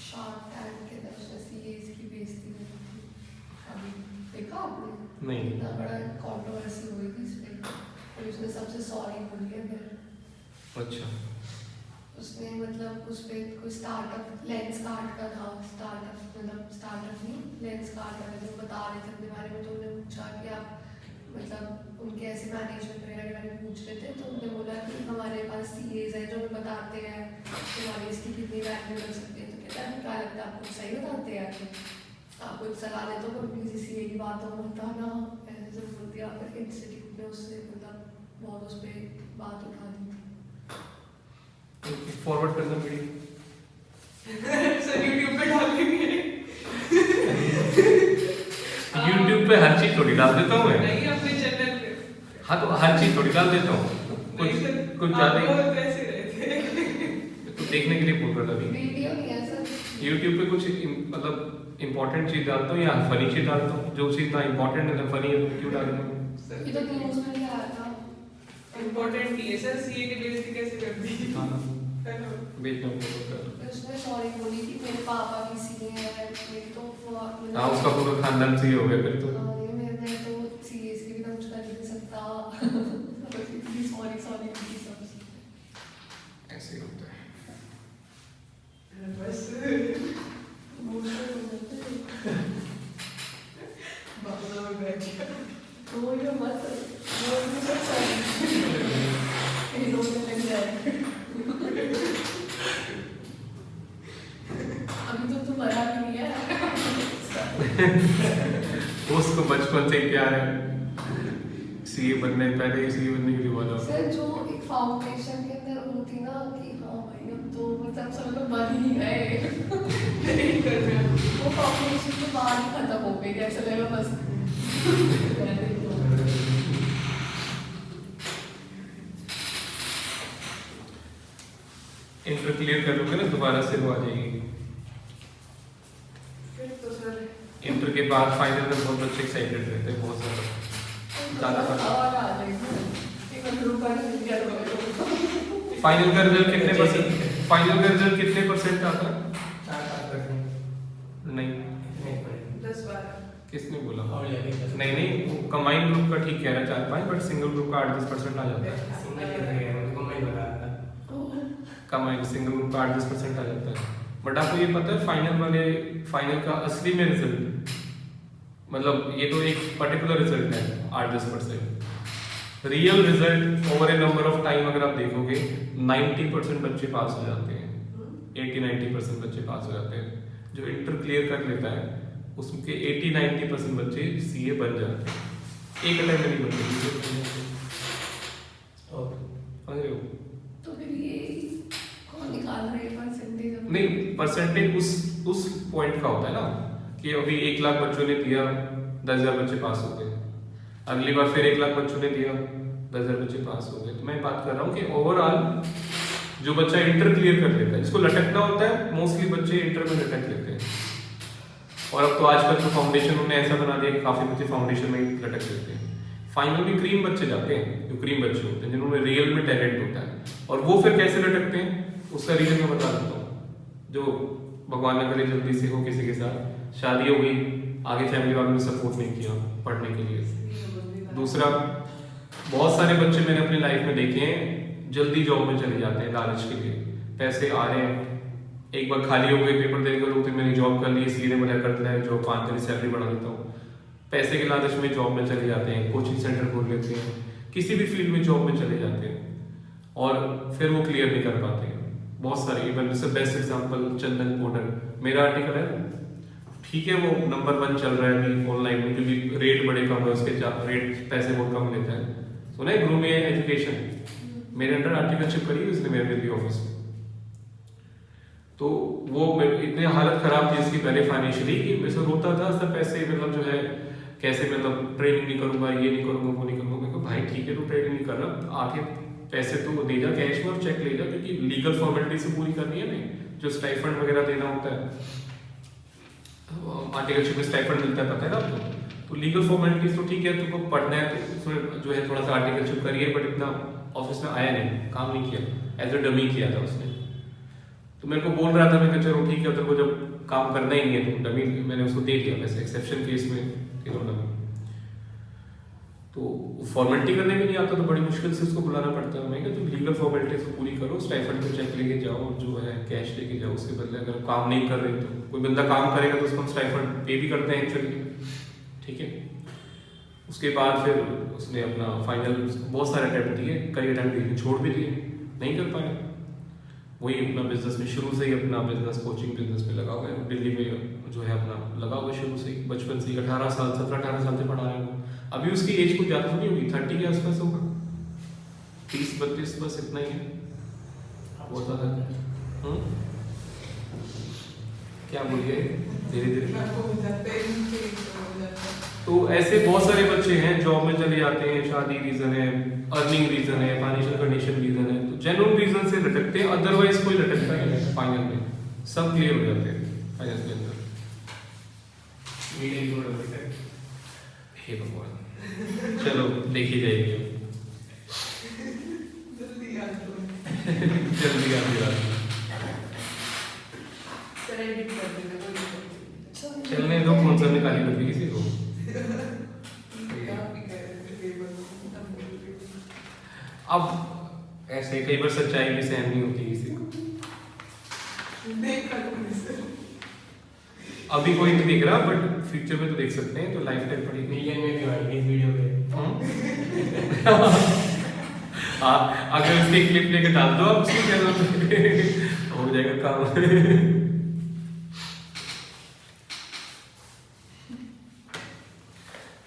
शार्क टैंक के दर्शक सीएस की बेइज्जती हुई थी अभी, देखा आपने? नहीं। इतना बड़ा कंट्रोवर्सी हुई थी इस पे, और उसने सबसे सॉरी बोली है फिर। अच्छा। उसने मतलब उस पे कोई स्टार्टअप लेंस कार्ड का था, स्टार्टअप मतलब स्टार्टअप नहीं, लेंस कार्ड का जो बता रहे थे अपने बारे में, तो उन्होंने पूछा कि आप मतलब उनके ऐसे मैनेजमेंट वगैरह के बारे में पूछ रहे थे, तो उन्होंने बोला कि हमारे पास सीएज है जो हमें बताते हैं तुम्हारी इसकी कितनी वैल्यू कर सकते हैं। तो कहता है क्या लगता है आपको सही बताते हैं आके, आपको एक सलाह देता हूँ कभी किसी सीए की बात हो मत ना, ऐसे सब बोल दिया। फिर इंस्टीट्यूट ने उससे मतलब बहुत उस पर बात उठा दी थी। फॉरवर्ड करना वीडियो। सर यूट्यूब पे डाल देंगे। यूट्यूब पे हर चीज थोड़ी डाल देता हूँ मैं। नहीं अपने चैनल पे। हाँ तो हर चीज थोड़ी डाल देता हूँ, कुछ ज्यादा ही कैसे रहे थे? तो देखने के लिए बोल रहा था अभी। वीडियो नहीं है सर। यूट्यूब पे कुछ मतलब इम्पोर्टेंट चीज डालता हूँ या फनी चीज डालता हूँ, जो चीज ना इम्पोर्टेंट है ना फनी है तो क्यों डालूँ? ये तो न्यूज़ में नहीं आया था। इम्पोर्टेंट नहीं है सर, सीए की बेइज्जती कैसे कर दी? हाँ हेलो, बेचना होगा। उसने सॉरी बोली कि मेरे पापा की सीए है, मेरी तो हाँ उसका पूरा खानदान से ही हो गया फिर तो। हाँ ये मैं तो सीए की भी कुछ कर नहीं सकता। सॉरी सॉरी सब ऐसे ही होता है। बस इमोशनल हो जाते हैं। बाबा में बैठ गया। तो ये मत वो मुझे सॉरी ये रोने लग जाए। अभी तो तुम मरा भी नहीं है। उसको बचपन से ही प्यार है सीए बनने, पहले ही सीए बनने के लिए बोला। सर जो एक फाउंडेशन के अंदर होती ना कि हाँ भाई अब तो मतलब सब लोग मर ही गए, नहीं कर रहे, वो फाउंडेशन के बाद ही खत्म हो गई, ऐसा लगा बस। इंटर क्लियर कर लोगे ना दोबारा से वो आ जाएगी। फिर तो सर इंटर के बाद फाइनल में बहुत बच्चे एक्साइटेड रहते हैं, बहुत ज़्यादा आवाज आ जाएगी एक बार ग्रुप पर क्लियर हो गया। फाइनल का रिजल्ट कितने परसेंट, फाइनल का रिजल्ट कितने परसेंट आता है? 4-5%। नहीं 10-12 किसने बोला? और ज़्यादा ही नहीं नहीं वो कंबाइंड ग्रुप का ठीक कह रहा है 4-5, बट सिंगल ग्रुप का 8-10% आ जाता है। सिंगल कितना गया मुझको मैं बता रहा था। कंबाइंड सिंगल ग्रुप का 8-10% आ जाता है। बट आपको ये पता है फाइनल का असली में रिजल्ट, मतलब ये तो एक पर्टिकुलर रिजल्ट है 8-10%, real result over A number of time अगर आप देखोगे 90% बच्चे पास हो जाते हैं, 80-90% बच्चे पास हो जाते हैं। जो इंटर क्लियर कर लेता है उसके 80-90% बच्चे सीए बन जाते हैं, एक अटेम्प्ट में नहीं बनते। और समझ रहे हो? तो फिर ये कौन निकाल रहे हैं परसेंटेज? नहीं परसेंटेज उस पॉइंट का होता है ना कि अभी 1 लाख बच्चों ने दिया, 10,000 बच्चे पास हो गए, अगली बार फिर 1 लाख बच्चों ने दिया, 10,000 बच्चे पास हो गए। तो मैं बात कर रहा हूँ कि ओवरऑल जो बच्चा इंटर क्लियर कर लेता है, जिसको लटकना होता है, मोस्टली बच्चे इंटर में लटक लेते हैं। और अब तो आजकल तो फाउंडेशन उन्होंने ऐसा बना दिया कि काफी बच्चे फाउंडेशन में ही लटक लेते हैं। फाइनल में क्रीम बच्चे जाते हैं, जो क्रीम बच्चे होते हैं जिन्होंने रियल में टैलेंट होता है, और वो फिर कैसे लटकते हैं उसका रीजन मैं बता देता हूँ। जो भगवान ने करे जल्दी से हो किसी के साथ शादी हो गई, आगे फैमिली वालों ने सपोर्ट नहीं किया पढ़ने के लिए। दूसरा, बहुत सारे बच्चे मैंने अपनी लाइफ में देखे हैं जल्दी जॉब में चले जाते हैं लालच के लिए, पैसे आ रहे हैं, एक बार खाली हो गए पेपर देने का, लोग तो मैंने जॉब कर ली, सीधे मना कर दिया है, जॉब 5 दिन सैलरी बढ़ा देता हूँ, पैसे के लालच में जॉब में चले जाते हैं, कोचिंग सेंटर खोल लेते हैं, किसी भी फील्ड में जॉब में चले जाते हैं और फिर वो क्लियर नहीं कर पाते हैं। बहुत सारे, इवन जैसे बेस्ट एग्जांपल चंदन पोर्टर, मेरा आर्टिकल है, ठीक है वो नंबर 1 चल रहा है अभी ऑनलाइन में क्योंकि रेट बड़े कम है उसके, रेट पैसे बहुत कम लेता है, सुना है ग्रूम एजुकेशन, मेरे अंडर आर्टिकल शिप करी उसने मेरे दिल्ली ऑफिस में। तो वो इतनी हालत खराब थी इसकी पहले फाइनेंशियली कि मेरे से रोता था सब पैसे, मतलब जो है कैसे मतलब ट्रेनिंग नहीं करूंगा, ये नहीं करूंगा, वो नहीं करूंगा। मैं कहा भाई ठीक है तू ट्रेनिंग नहीं कर रहा, आके पैसे तो दे जा कैश में और चेक ले जा, क्योंकि लीगल फॉर्मेलिटी से पूरी करनी है नहीं, जो स्टाइफंड वगैरह देना होता है, आर्टिकलशिप में स्टाइफंड मिलता है पता है ना आपको, तो लीगल फॉर्मेलिटीज तो ठीक है, तुमको पढ़ना है तो उसमें जो है थोड़ा सा आर्टिकलशिप करिए, बट इतना ऑफिस में आया नहीं, काम नहीं किया, एज अ डमी किया था उसने। तो मेरे को बोल रहा था, मैं कहा चलो ठीक है, तेरे को जब काम करना ही नहीं है तो डमी मैंने उसको दे दिया, वैसे एक्सेप्शन केस में डमी। तो फॉर्मेलिटी करने में नहीं आता तो बड़ी मुश्किल से उसको बुलाना पड़ता है। मैं कहा तुम लीगल फॉर्मेलिटीज को पूरी करो, स्टाइफंड का चेक लेके जाओ, जो है कैश लेके जाओ, उसके बदले अगर काम नहीं कर रहे तो कोई बंदा काम करेगा तो उसको हम स्टाइफंड पे भी करते हैं एक्चुअली, ठीक है। उसके बाद फिर उसने अपना फाइनल बहुत सारे अटैम्प्ट दिए, कई अटैम्प्ट दिए छोड़ भी दिए, नहीं कर पाए। वही अपना बिजनेस में शुरू से ही अपना बिजनेस कोचिंग बिजनेस में लगा हुआ है, दिल्ली में जो है अपना लगा हुआ है शुरू से ही, बचपन से ही 18 साल 17-18 साल से पढ़ा रहे हैं। अभी उसकी एज कुछ ज़्यादा नहीं होगी, 30 के आसपास होगा, 30-32 बस इतना ही है, बहुत ज़्यादा। क्या बोलिए धीरे धीरे। तो ऐसे बहुत सारे बच्चे हैं जॉब में चले जाते हैं, शादी रीजन है, अर्निंग रीजन है, फाइनेंशियल कंडीशन रीजन है, तो जेन्युइन रीजन से लटकते हैं, अदरवाइज कोई लटकता ही नहीं फाइनल में, सब क्लियर हो जाते हैं फाइनल के अंदर। हे भगवान, चलो देखी जाएगी जल्दी आ चलने दो, कौन सा निकाली कभी किसी को। अब ऐसे कई बार सच्चाई भी सहन नहीं होती किसी को। अभी कोई नहीं देख रहा, बट फ्यूचर में तो देख सकते हैं, तो लाइफ टाइम पड़ी मिलियन में भी आएगी इस वीडियो पे। अगर इसकी क्लिप लेके डाल दो आप उसकी चैनल पे, हो जाएगा काम।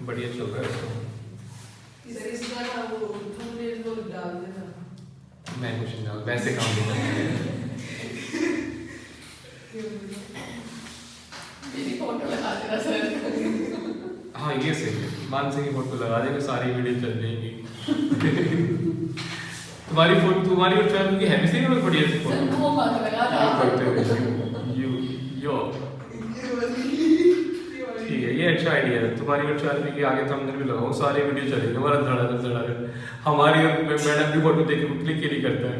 बढ़िया चल रहा है उसको। मैं कुछ नहीं डाल, वैसे काम नहीं करता। मेरी फोटो लगा देना सर। हाँ ये सही है, मानसिंह की फोटो लगा देंगे, सारी वीडियो चल जाएंगी। तुम्हारी फोटो, तुम्हारी और चैनल की है भी सही, बढ़िया सी फोटो। सर वो मत लगा था। यो ठीक है, ये अच्छा आइडिया है। तुम्हारी और चैनल की आगे थंबनेल भी लगाओ, सारी वीडियो चलेगी, हमारा धड़ा। हमारी और मैडम की फोटो देख के क्लिक ही नहीं करता है।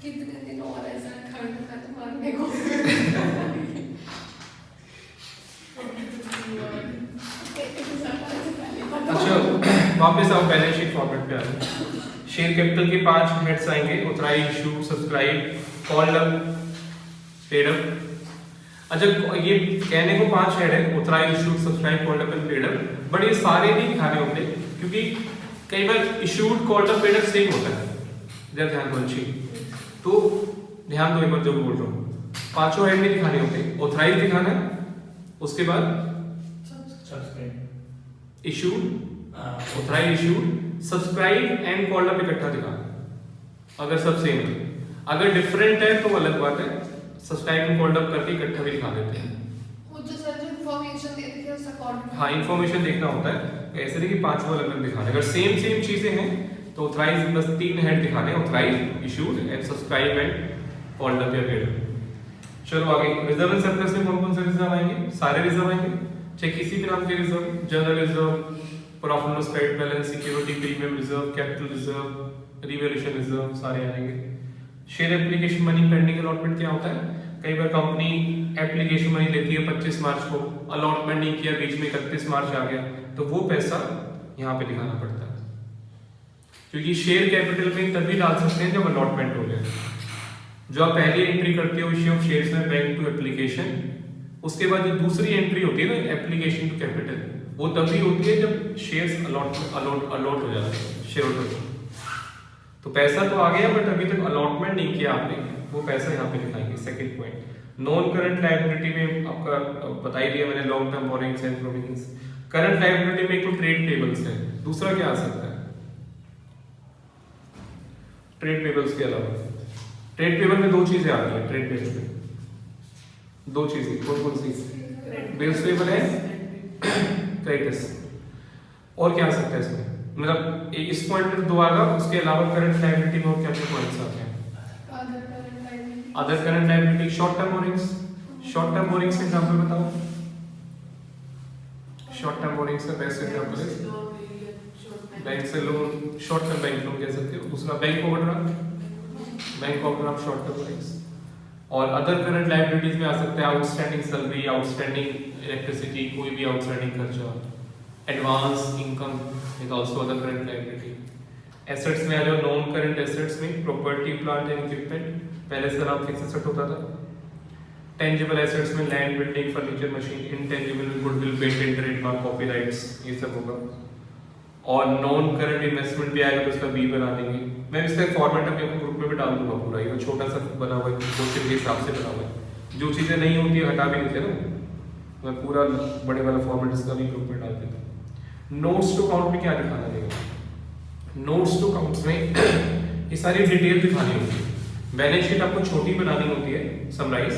कितने दिन और ऐसा खत्म करने को। अच्छा वापस आओ बैलेंस शीट फॉर्मेट पे आ जाओ। शेयर कैपिटल के 5 हेड्स आएंगे, authorise, issue, subscribe, called up, paid up. अच्छा ये कहने को 5 हेड है, authorise, issue, subscribe, called up and paid up, but ये सारे नहीं दिखाने होते क्योंकि कई बार issued, called up, paid up same होता है। जरा ध्यान दो अच्छी, तो ध्यान दो एक बार जो बोल रहा हूँ, 5 हेड नहीं दिखाने होते, ऑथराइज दिखाना है, उसके बाद issued, authorise, issued, subscribe and called up इकट्ठा दिखाना अगर सब सेम है। अगर डिफरेंट है तो अलग बात है, सब्सक्राइब एंड कॉल्ड अप करके इकट्ठा भी दिखा देते हैं। वो जो सर जो इन्फॉर्मेशन देते थे उस अकॉर्डिंग। हाँ इन्फॉर्मेशन देखना होता है, ऐसे नहीं कि 5 अलग अलग दिखाने। अगर सेम चीजें हैं तो ऑथराइज बस 3 हेड दिखाने, authorise, issued and subscribe and called up या पेड अप। चलो आगे, रिजर्व एंड सरप्लस में कौन कौन से रिजर्व आएंगे? सारे रिजर्व आएंगे, चाहे किसी भी नाम के reserve, general reserve, profit loss credit balance, security premium reserve, capital reserve, revaluation reserve, सारे आएंगे। Share application money pending allotment क्या होता है? कई बार कंपनी एप्लीकेशन मनी लेती है 25 मार्च को, अलॉटमेंट नहीं किया, बीच में 31 मार्च आ गया, तो वो पैसा यहाँ पे दिखाना पड़ता है, क्योंकि शेयर कैपिटल में तभी डाल सकते हैं जब अलॉटमेंट हो जाए। जो आप पहली एंट्री करते हो इश्यू ऑफ शेयर्स में बैंक टू एप्लीकेशन, उसके बाद जो दूसरी एंट्री होती है ना एप्लीकेशन टू कैपिटल, वो तभी होती है जब शेयर्स अलॉट हो जाता है शेयर होल्डर को। तो पैसा तो आ गया बट अभी तक अलॉटमेंट नहीं किया आपने, वो पैसा यहाँ पे दिखाएंगे। Second point, non current liability में आपका बता ही दिया मैंने, long term borrowings and provisions. Current liability में एक तो ट्रेड पेबल्स है, दूसरा क्या आ सकता है? ट्रेड पेबल्स के अलावा ट्रेड पेबल में 2 चीजें आती है। ट्रेड पेबल में 2 चीजें कौन कौन सी? बिल्स पेबल है, क्रेडिटर्स, और क्या आ सकता है इसमें? मतलब इस पॉइंट में 2 आएगा, उसके अलावा करंट लायबिलिटी में और क्या क्या पॉइंट्स आते हैं? Other current liability, short term borrowings. Short term borrowings example बताओ। शॉर्ट टर्म बोरिंग्स का बेस्ट एग्जांपल है बैंक से loan, short term bank loan कह सकते हो। दूसरा bank overdraft, bank overdraft short term banks. और अदर करंट लायबिलिटीज में आ सकता है आउटस्टैंडिंग सैलरी, आउटस्टैंडिंग इलेक्ट्रिसिटी, कोई भी आउटस्टैंडिंग खर्चा, advance income is also other current liability. Assets में आ जाओ, नॉन करंट एसेट्स में प्रॉपर्टी प्लांट एंड इक्विपमेंट, पहले से नाम फिक्स एसेट होता था। टेंजिबल एसेट्स में land, building, furniture, machine. Intangible में गुडविल, पेटेंट, ट्रेडमार्क, कॉपीराइट्स, ये सब होगा। और नॉन करंट इन्वेस्टमेंट भी आएगा तो उसका बी बना देंगे। मैं इसका फॉर्मेट अपने ग्रुप में भी डाल दूंगा पूरा, ये छोटा सा बना हुआ है, क्वेश्चन के हिसाब से बना हुआ है। जो चीज़ें नहीं होती है हटा भी देते ना, मैं पूरा बड़े वाला फॉर्मेट इसका भी ग्रुप में डाल देता हूँ। नोट्स टू अकाउंट में क्या दिखाना रहेगा? नोट्स टू अकाउंट्स में ये सारी डिटेल दिखानी होती है। बैलेंस शीट आपको छोटी बनानी होती है, समराइज,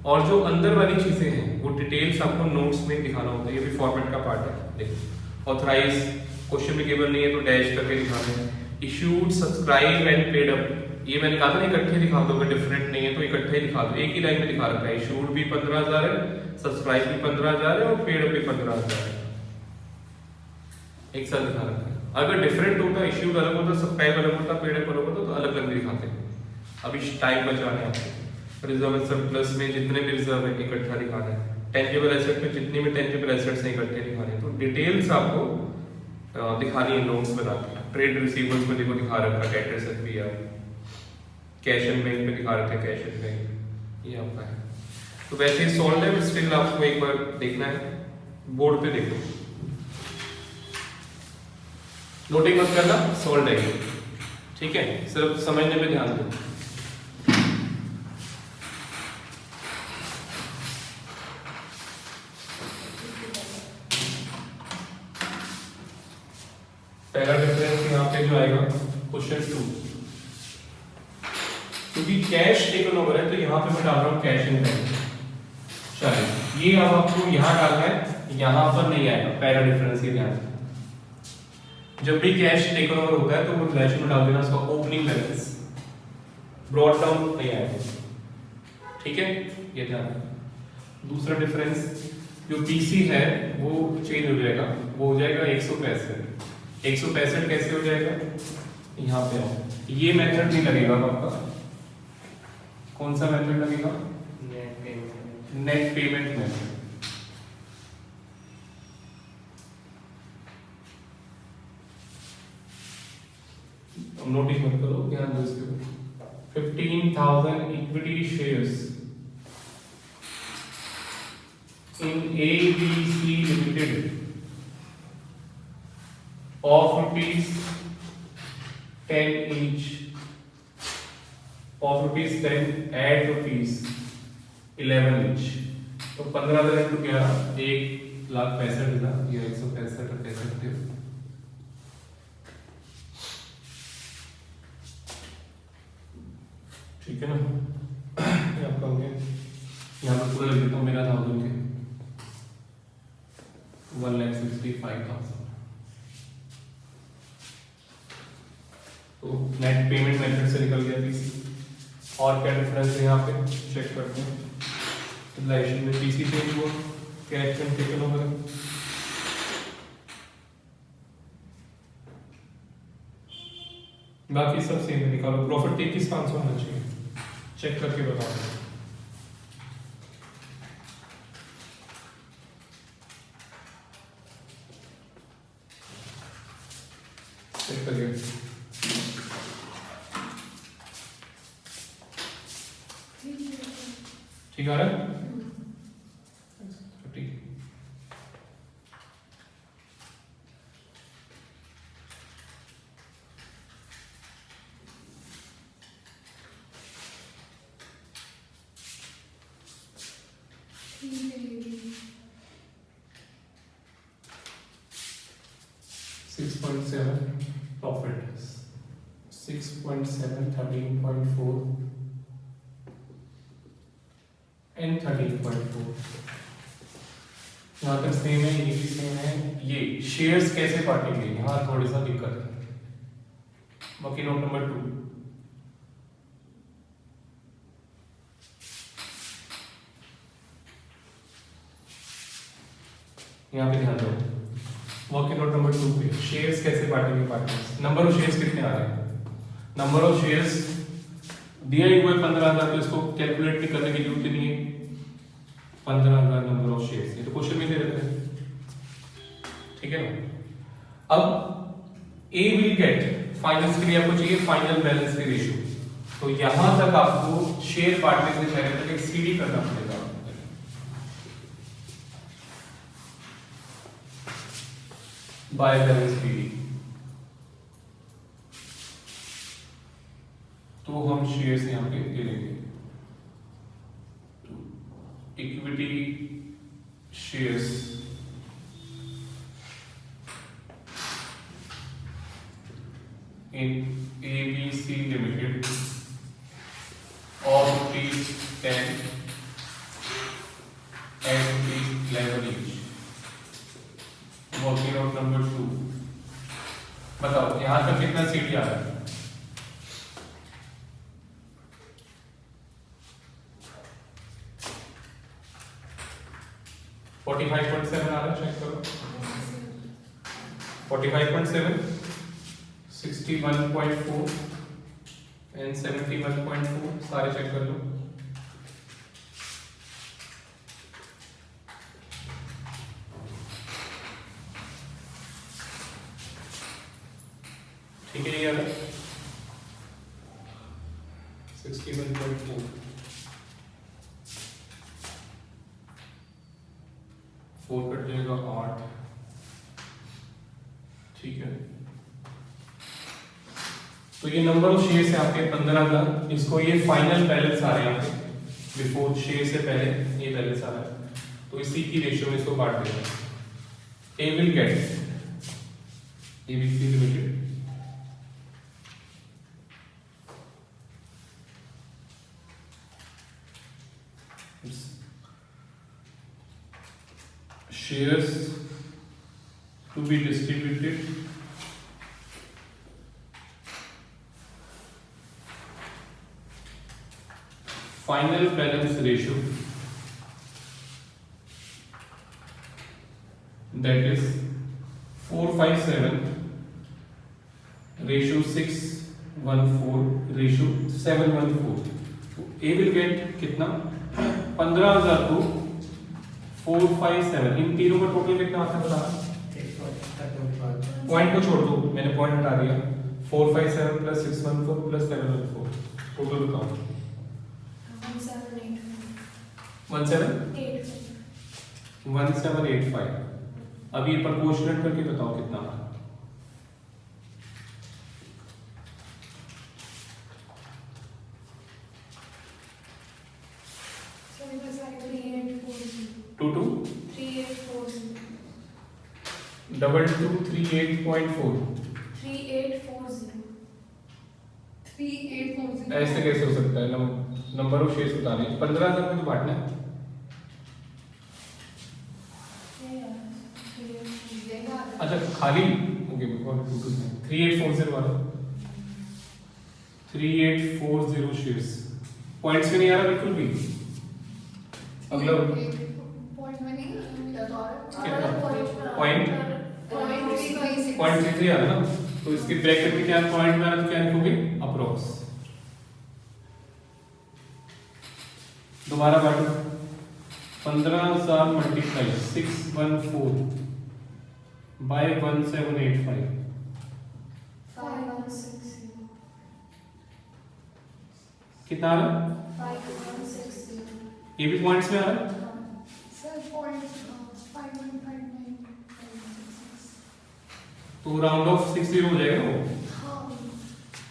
और जो अंदर वाली चीजें हैं वो डिटेल्स आपको नोट्स में दिखाना होता है। ये भी फॉर्मेट का पार्ट है। देखो, ऑथराइज क्वेश्चन में केवल नहीं है तो डैश करके दिखाना है। Issued, subscribe and paid up, ये मैंने कहा था ना इकट्ठे दिखा दो, अगर डिफरेंट नहीं है तो इकट्ठे ही दिखा दो। एक ही लाइन में दिखा रखा है, इशूड भी 15,000 है, सब्सक्राइब भी 15,000 है और पेड अप भी 15,000 है, एक साथ दिखा रखा है। अगर डिफरेंट होता, इशूड अलग होता, सब्सक्राइब अलग होता, पेड अप अलग होता तो अलग अलग भी दिखाते हैं। अभी टाइम बचाना है आपको। रिजर्व सरप्लस में जितने भी रिजर्व है इकट्ठा दिखाना है। टेंजिबल एसेट में जितनी भी टेंजिबल एसेट्स हैं इकट्ठे दिखाने हैं। तो डिटेल्स आपको दिखानी है नोट्स बना के। ट्रेड रिसीवेबल्स में देखो दिखा रखा है, debtors FPR, cash and bank में दिखा रखा है, कैश एंड बैंक, ये आपका है। तो वैसे ही सॉल्व है, स्टिल आपको एक बार देखना है, बोर्ड पे देखो, नोटिंग मत करना, सॉल्व है, ठीक है, सिर्फ समझने पे ध्यान दो। पहला डिफरेंस यहाँ पे जो आएगा क्वेश्चन 2, क्योंकि कैश टेकन ओवर है तो यहाँ पे मैं डाल रहा हूँ कैश इन बैंक। चलिए, ये अब आपको यहाँ डालना है, यहाँ पर नहीं आएगा। पहला डिफरेंस ये ध्यान रखना, जब भी कैश टेकन ओवर होता है तो वो रिलेशन में डाल देना उसका ओपनिंग बैलेंस, ब्रॉड डाउन नहीं आएगा, ठीक है, ये ध्यान रखना। दूसरा डिफरेंस जो पीसी है वो चेंज हो जाएगा, वो हो जाएगा 165। 165 कैसे हो जाएगा? यहाँ पे आओ, ये मेथड नहीं लगेगा आपका। कौन सा मेथड लगेगा? Net payment method. नोटिस मत करो, ध्यान दो इसके ऊपर। 15,000 equity shares in ABC Limited of ₹10 each, of ₹10 at ₹11 each, तो 15,000 इंटू 11, 1,65,000, ये 165 कह सकते हो। ठीक है ना, ये आपका हो गया। यहाँ पर पूरा लिख देता हूँ मेरा 1000 के 1,65,000। तो नेट पेमेंट मेथड से निकल गया पीसी। और क्या डिफरेंस है यहाँ पे चेक करते हैं। रिलेशन में पीसी चेंज हुआ, कैश एंड टेकन ओवर, बाकी सब सेम है। निकालो प्रॉफिट 33,500 होना चाहिए, चेक करके बताओ। चेक करिए, ठीक आ रहा है? ठीक। Profit 6.7, 13.4 and 13.4। यहाँ तक सेम है, ये भी सेम है। ये शेयर्स कैसे बांटेंगे, यहाँ थोड़ी सा दिक्कत है। बाकी नोट नंबर 2, यहाँ पे ध्यान दो, वर्किंग नोट नंबर 2 पे शेयर्स कैसे बांटेंगे पार्टनर्स। नंबर ऑफ शेयर्स कितने आ रहे हैं, नंबर ऑफ शेयर्स दिया ही हुआ है 15,000, तो इसको कैलकुलेट भी करने की जरूरत ही नहीं है। 15,000 नंबर ऑफ शेयर्स, ये तो क्वेश्चन में दे रखे हैं, ठीक है ना। अब ए विल गेट, फाइनेंस के लिए आपको चाहिए फाइनल बैलेंस की रेशियो, तो यहां तक आपको शेयर बांटने से पहले तक एक सीडी करना पड़ेगा। बाय बैलेंस पीडी, तो हम शेयर्स यहां पे ले लेंगे। Equity shares in ABC Limited of rupees 10 and rupees 11 each. Working out number 2. बताओ यहाँ तक कितना सीट आ रहा है? $45.7 आ रहा है, चेक करो। 45.7, 61.4 and 71.4 सारे चेक कर लो। ठीक है, ये आ रहा है 61.4, 4 कट जाएगा 8, ठीक है। तो ये नंबर ऑफ शेयर्स है आपके 15,000, इसको ये फाइनल बैलेंस आ रहे हैं आपके बिफोर शेयर से पहले ये बैलेंस आ रहा है, तो इसी की रेशियो में इसको बांट देना। A will get, ABC limited shares to be distributed final balance ratio, that is 457 ratio 614 ratio 714। तो A will get कितना, 15,000 को 457, इन तीनों का टोटल कितना आता है बता। पॉइंट को छोड़ दो, मैंने पॉइंट हटा दिया। 457 प्लस 614 प्लस 714, टोटल बताओ। 1785। अब ये प्रोपोर्शनेट करके बताओ कितना आ। टू टू 2238.4, ऐसे कैसे हो सकता है? नंबर ऑफ शेयर्स बताने 15,000 में तो बांटना है। अच्छा खाली ओके, 3840 वाला 3840 शेयर्स, पॉइंट्स में नहीं आ रहा बिल्कुल भी। अगला पॉइंट 33 आ रहा ना, तो इसके ब्रैकेट में क्या पॉइंट में आ रहा तो क्या लिखोगे, अप्रोक्स। दोबारा बांटो, 15,000 मल्टीप्लाई 614 बाय 1785, कितना आ रहा? 5160। ये भी पॉइंट्स में आ रहा है। तो राउंड ऑफ 60 हो जाएगा वो।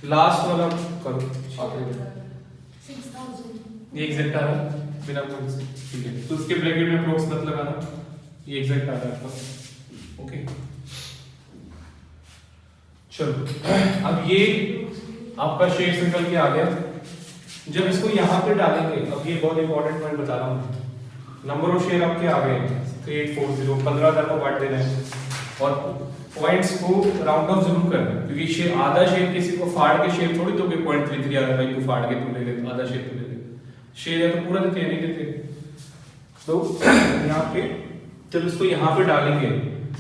लास्ट वाला करो आखिरी, ये एग्जैक्ट आ रहा है बिना पॉइंट से, ठीक है। तो उसके ब्रैकेट में अप्रोक्स मत लगाना, ये एग्जैक्ट आ रहा है आपका, ओके। चलो अब ये आपका शेयर निकल के आ गया। जब इसको यहाँ पे डालेंगे, अब ये बहुत इंपॉर्टेंट पॉइंट बता रहा हूँ, नंबर ऑफ शेयर आपके आ गए 3840, 15,000 को बांट देना है और पॉइंट्स को राउंड ऑफ जरूर करना, क्योंकि शेयर आधा शेयर किसी को फाड़ के शेयर थोड़ी दोगे 0.33 आ रहा है, तू फाड़ के तू ले ले, आधा शेयर तू ले ले, शेयर है तो पूरा देते हैं, नहीं देते। तो यहाँ पे जब इसको यहाँ पे डालेंगे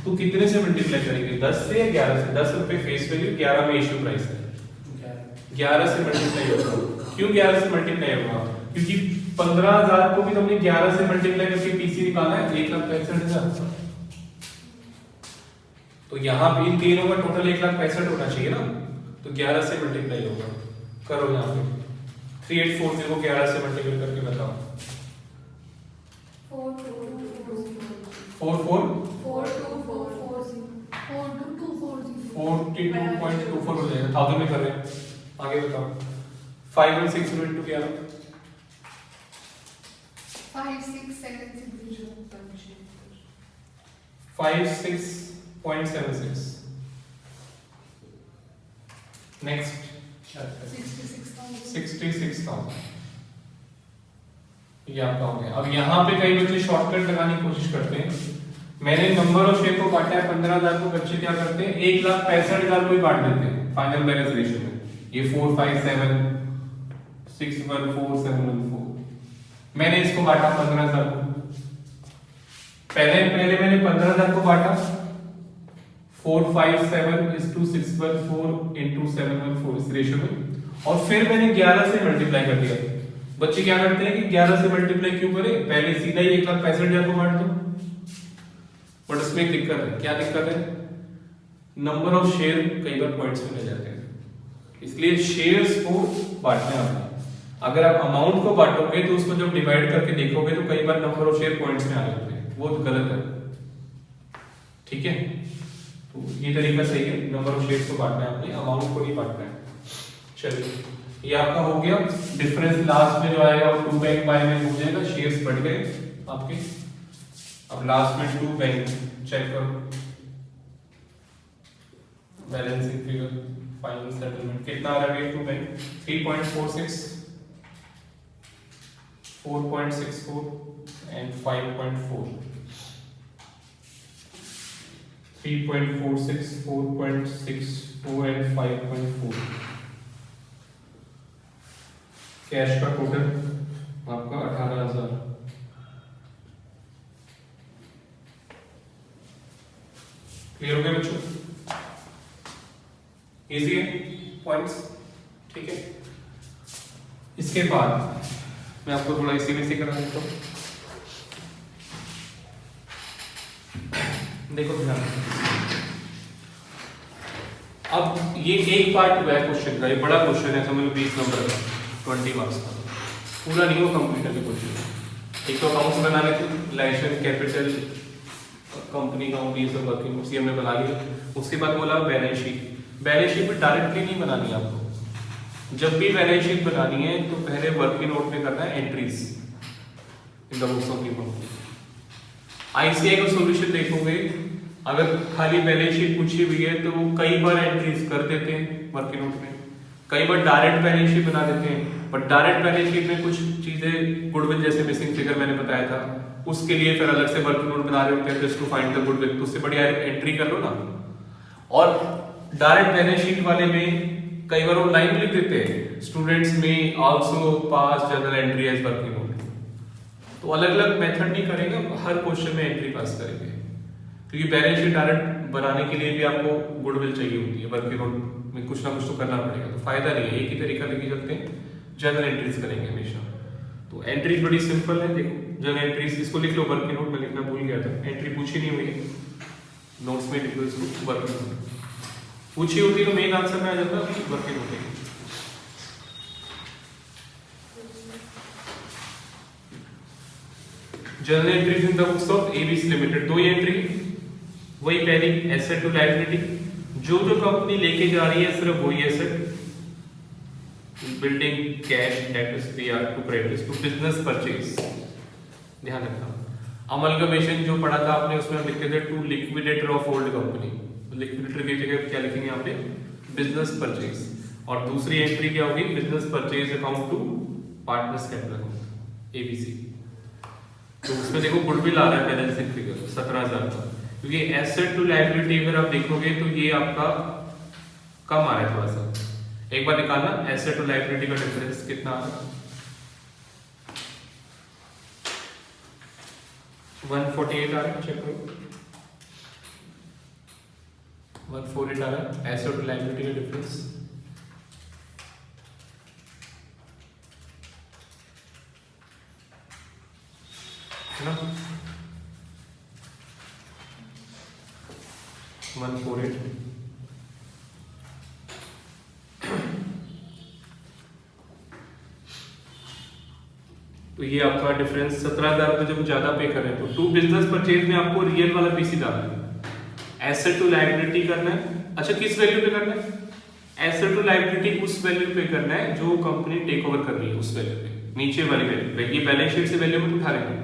तो कितने से मल्टीप्लाई करेंगे, 10 से या 11 से? 10 रुपए फेस वैल्यू, 11 में इश्यू प्राइस है, 11 से मल्टीप्लाई होगा। क्यों 11 से मल्टीप्लाई होगा? क्योंकि 15,000 को भी तो हमने 11 से मल्टीप्लाई करके पीसी निकाला है, 1,65,000। तो यहाँ पे इन तीनों का टोटल 1,65,000 होना चाहिए ना, तो 11 से मल्टीप्लाई होगा। करो यहाँ पे 3840 को 11 से मल्टीप्लाई करके बताओ। 42.24 हो जाएगा, 1000 में कर रहे हैं। आगे बताओ 516 इंटू 11 56.76। नेक्स्ट 66,000, ये आपका हो गया। अब यहाँ पे कई बच्चे शॉर्टकट लगाने की कोशिश करते हैं। मैंने नंबर और शेयर को बांटा है 15,000 को, बच्चे क्या करते हैं 1,65,000 को ही बांट देते हैं फाइनल बैलेंस रेशियो में। ये 457614714। मैंने इसको बांटा 15,000 को, पहले मैंने 15,000 को बांटा 457:614 इस रेशियो में, और फिर मैंने 11 से मल्टीप्लाई कर दिया। बच्चे क्या करते हैं कि 11 से मल्टीप्लाई क्यों करें, पहले सीधा ही 1,65,000 को बांट दो। बट उसमें एक दिक्कत है। क्या दिक्कत है? नंबर ऑफ शेयर कई बार पॉइंट्स में ले जाते हैं, इसलिए शेयर्स को बांटना है। अगर आप अमाउंट को बांटोगे तो उसको जब डिवाइड करके देखोगे तो कई बार नंबर ऑफ शेयर पॉइंट्स में आ जाते हैं, वो गलत है। ठीक है, तो ये तरीका सही है, नंबर ऑफ शेयर्स को बांटना है, अपने अमाउंट को नहीं बांटना है। चलिए ये आपका हो गया। डिफरेंस लास्ट में जो आएगा वो 2 बैंक बाय में हो जाएगा, शेयर्स बढ़ गए आपके। अब लास्ट में 2 बैंक चेक करो, बैलेंसिंग फिगर, फाइनल सेटलमेंट कितना आ रहा है 2 बैंक 3.46, 4.64 एंड 5.4। 3.46, 4.64 एंड 5.4। कैश का टोटल आपका 18,000। क्लियर हो गया बच्चों? इजी है पॉइंट्स, ठीक है। इसके बाद मैं आपको थोड़ा इसी में से करा देता हूं। देखो ध्यान, अब ये एक पार्ट हुआ है क्वेश्चन का, ये बड़ा क्वेश्चन है, समझ लो 20 नंबर का, 20 मार्क्स का। पूरा नहीं हो कंप्लीट अभी क्वेश्चन। एक तो अकाउंट्स बनाने थे, लाइसेंस कैपिटल कंपनी अकाउंट ये सब वर्किंग नोट्स हमने बना लिया। उसके बाद बोला बैलेंस शीट। बैलेंस शीट में डायरेक्टली नहीं बनानी है आपको, जब भी बैलेंस शीट बनानी है तो पहले वर्किंग नोट में करना है entries in the books of account. ICI का सॉल्यूशन देखोगे, अगर खाली बैलेंस शीट पूछी हुई है तो वो कई बार एंट्रीज कर देते हैं वर्किंग नोट में, कई बार डायरेक्ट बैलेंस शीट बना देते हैं। बट डायरेक्ट बैलेंस शीट में कुछ चीजें गुडविल जैसे मिसिंग फिगर मैंने बताया था, उसके लिए फिर अलग से वर्किंग नोट बना रहे होते हैं just to find the goodwill, तो उससे बढ़िया एंट्री कर लो ना। और डायरेक्ट बैलेंस शीट वाले में कई बार वो लाइन लिख देते हैं, स्टूडेंट्स में also pass journal entry as working note. तो अलग अलग मेथड नहीं करेंगे, हर क्वेश्चन में एंट्री पास करेंगे, क्योंकि बैलेंस शीट डायरेक्ट बनाने के लिए भी आपको गुडविल चाहिए होती है, वर्किंग नोट में कुछ ना कुछ तो करना पड़ेगा, तो फायदा नहीं है। एक ही तरीका लेके चलते हैं, जर्नल एंट्रीज करेंगे हमेशा। तो एंट्रीज बड़ी सिंपल है, देखो जर्नल एंट्रीज, इसको लिख लो वर्किंग नोट में, लिखना भूल गया था, एंट्री पूछी नहीं हुई है नोट्स में, लिख लो इसको वर्किंग नोट। पूछी होती तो मेन आंसर में आ जाता working note. Journal entries in the books of ABC limited, दो ही एंट्री, वही पहली एसेट टू लायबिलिटी, जो कंपनी लेके जा रही है सिर्फ वही एसेट, बिल्डिंग कैश डेटर्स दे आर to creditors to business purchase. ध्यान रखना, अमलगमेशन जो पढ़ा था आपने उसमें हम लिखे थे to liquidator of old company, liquidator की जगह क्या लिखेंगे यहाँ पे बिजनेस परचेज। और दूसरी एंट्री क्या होगी, business purchase account to partners capital account ABC. तो उसमें देखो गुडविल आ रहा है बैलेंसिंग फिगर 17,000 का, क्योंकि एसेट टू लायबिलिटी अगर आप देखोगे तो ये आपका कम आ रहा है थोड़ा सा। एक बार निकालना एसेट टू लायबिलिटी का डिफरेंस कितना आ रहा है, 148 आ रहा है, चेक करो 148 आ रहा है एसेट और लायबिलिटी का डिफरेंस। है ना 148। तो ये आपका डिफरेंस 17,000 रुपये जब ज्यादा पे कर रहे हैं तो टू बिजनेस परचेज में आपको रियल वाला पीसी डालना है, एसेट टू लायबिलिटी करना है। अच्छा किस वैल्यू पे करना है? एसेट टू लायबिलिटी उस वैल्यू पे करना है जो कंपनी टेक ओवर कर रही है, उस वैल्यू पे, नीचे वाली वैल्यू पे। ये बैलेंस शीट से वैल्यू मत उठा रहे हैं।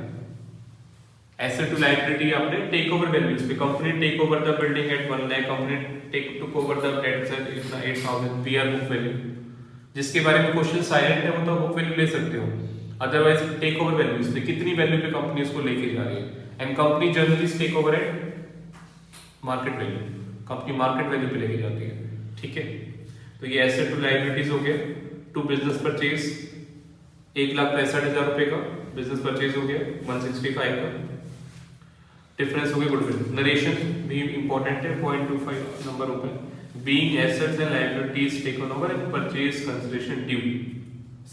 एसेट टू लायबिलिटी आपने टेक ओवर वैल्यूज पे, company take over the building at 1 lakh, company took over the debts at 8,000, PR book value, जिसके बारे में क्वेश्चन साइलेंट है वो तो बुक वैल्यू ले सकते हो। अदरवाइज टेक ओवर वैल्यूज पे कितनी वैल्यू पे कंपनी उसको लेके जा रही है, and company generally take over at market value, company market value पे लेके जाती है। ठीक है, तो ये एसेट टू लायबिलिटीज हो गया। टू बिजनेस परचेज 1,65,000 रुपए का बिजनेस परचेज हो गया, 165 का डिफरेंस हो गया गुडविल। नरेशन भी इंपॉर्टेंट है, 0.25 नंबर होता है। Being assets and liabilities taken over and purchase consideration due,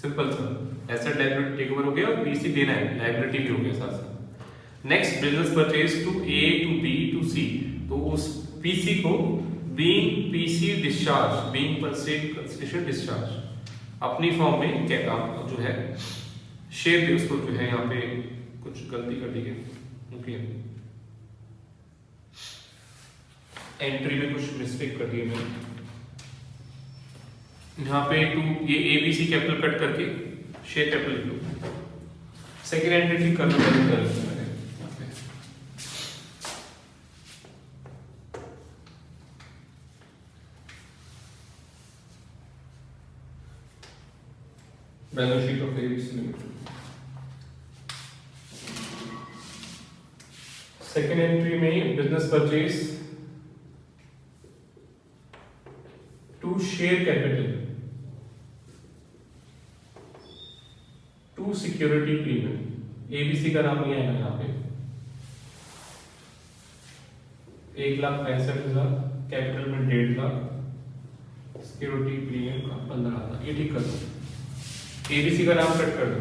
simple सा, एसेट लायबिलिटी टेक ओवर हो गया और पीसी देना है, लायबिलिटी भी हो गया साथ साथ। Next business purchase to A to B to C, तो उस पीसी को being PC discharge, being purchase consideration discharge अपनी फॉर्म में क्या आप जो है शेयर भी उसको जो है यहाँ पे कुछ गलती कर दी है, ओके एंट्री में कुछ मिस्टेक कर दी है मैंने यहाँ पे टू, ये एबीसी कैपिटल कट करके शेयर कैपिटल लिख लो। सेकेंड एंट्री ठीक करना पड़ेगा मैंने यहाँ पे। Balance sheet of ABC limited. Second entry में business purchase to share capital to security premium, ABC का नाम नहीं आएगा यहाँ पे। 1,65,000 कैपिटल में 1.5 लाख, सिक्योरिटी प्रीमियम का 15,000, ये ठीक कर दो। एबीसी का नाम कट कर दो।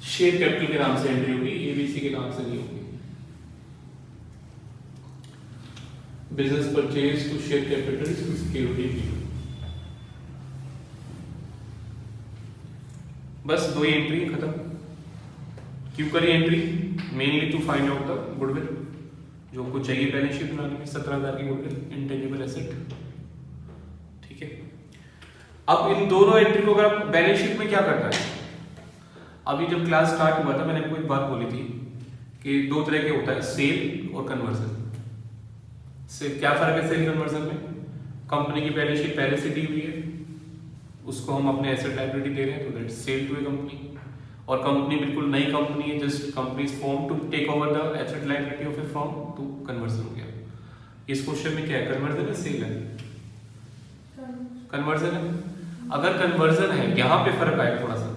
शेयर कैपिटल के नाम से एंट्री होगी, एबीसी के नाम से नहीं होगी। Business purchase to share capital to security premium, बस दो ही एंट्री खत्म। क्यों करी entry? Mainly to find out the goodwill जो आपको चाहिए बैलेंस शीट बनाने में, 17,000 की गुडविल इंटेंजिबल एसेट। ठीक है, अब इन दोनों एंट्री को अगर आप बैलेंस शीट में क्या करना है, अभी जब क्लास स्टार्ट हुआ था मैंने आपको एक बात बोली थी कि दो तरह के होता है, सेल और कन्वर्जन। से क्या फर्क है सेल कन्वर्जन में? कंपनी की बैलेंस शीट पहले से दी हुई है, उसको हम अपने एसेट लायबिलिटी दे रहे हैं, तो that sale to a company. और कंपनी बिल्कुल नई कंपनी है, just company is form to take over the asset liability of a firm, तो कन्वर्जन हो गया। इस क्वेश्चन में क्या है, कन्वर्जन है सेल है? कन्वर्जन है। अगर कन्वर्जन है, यहाँ पे फर्क आएगा थोड़ा सा,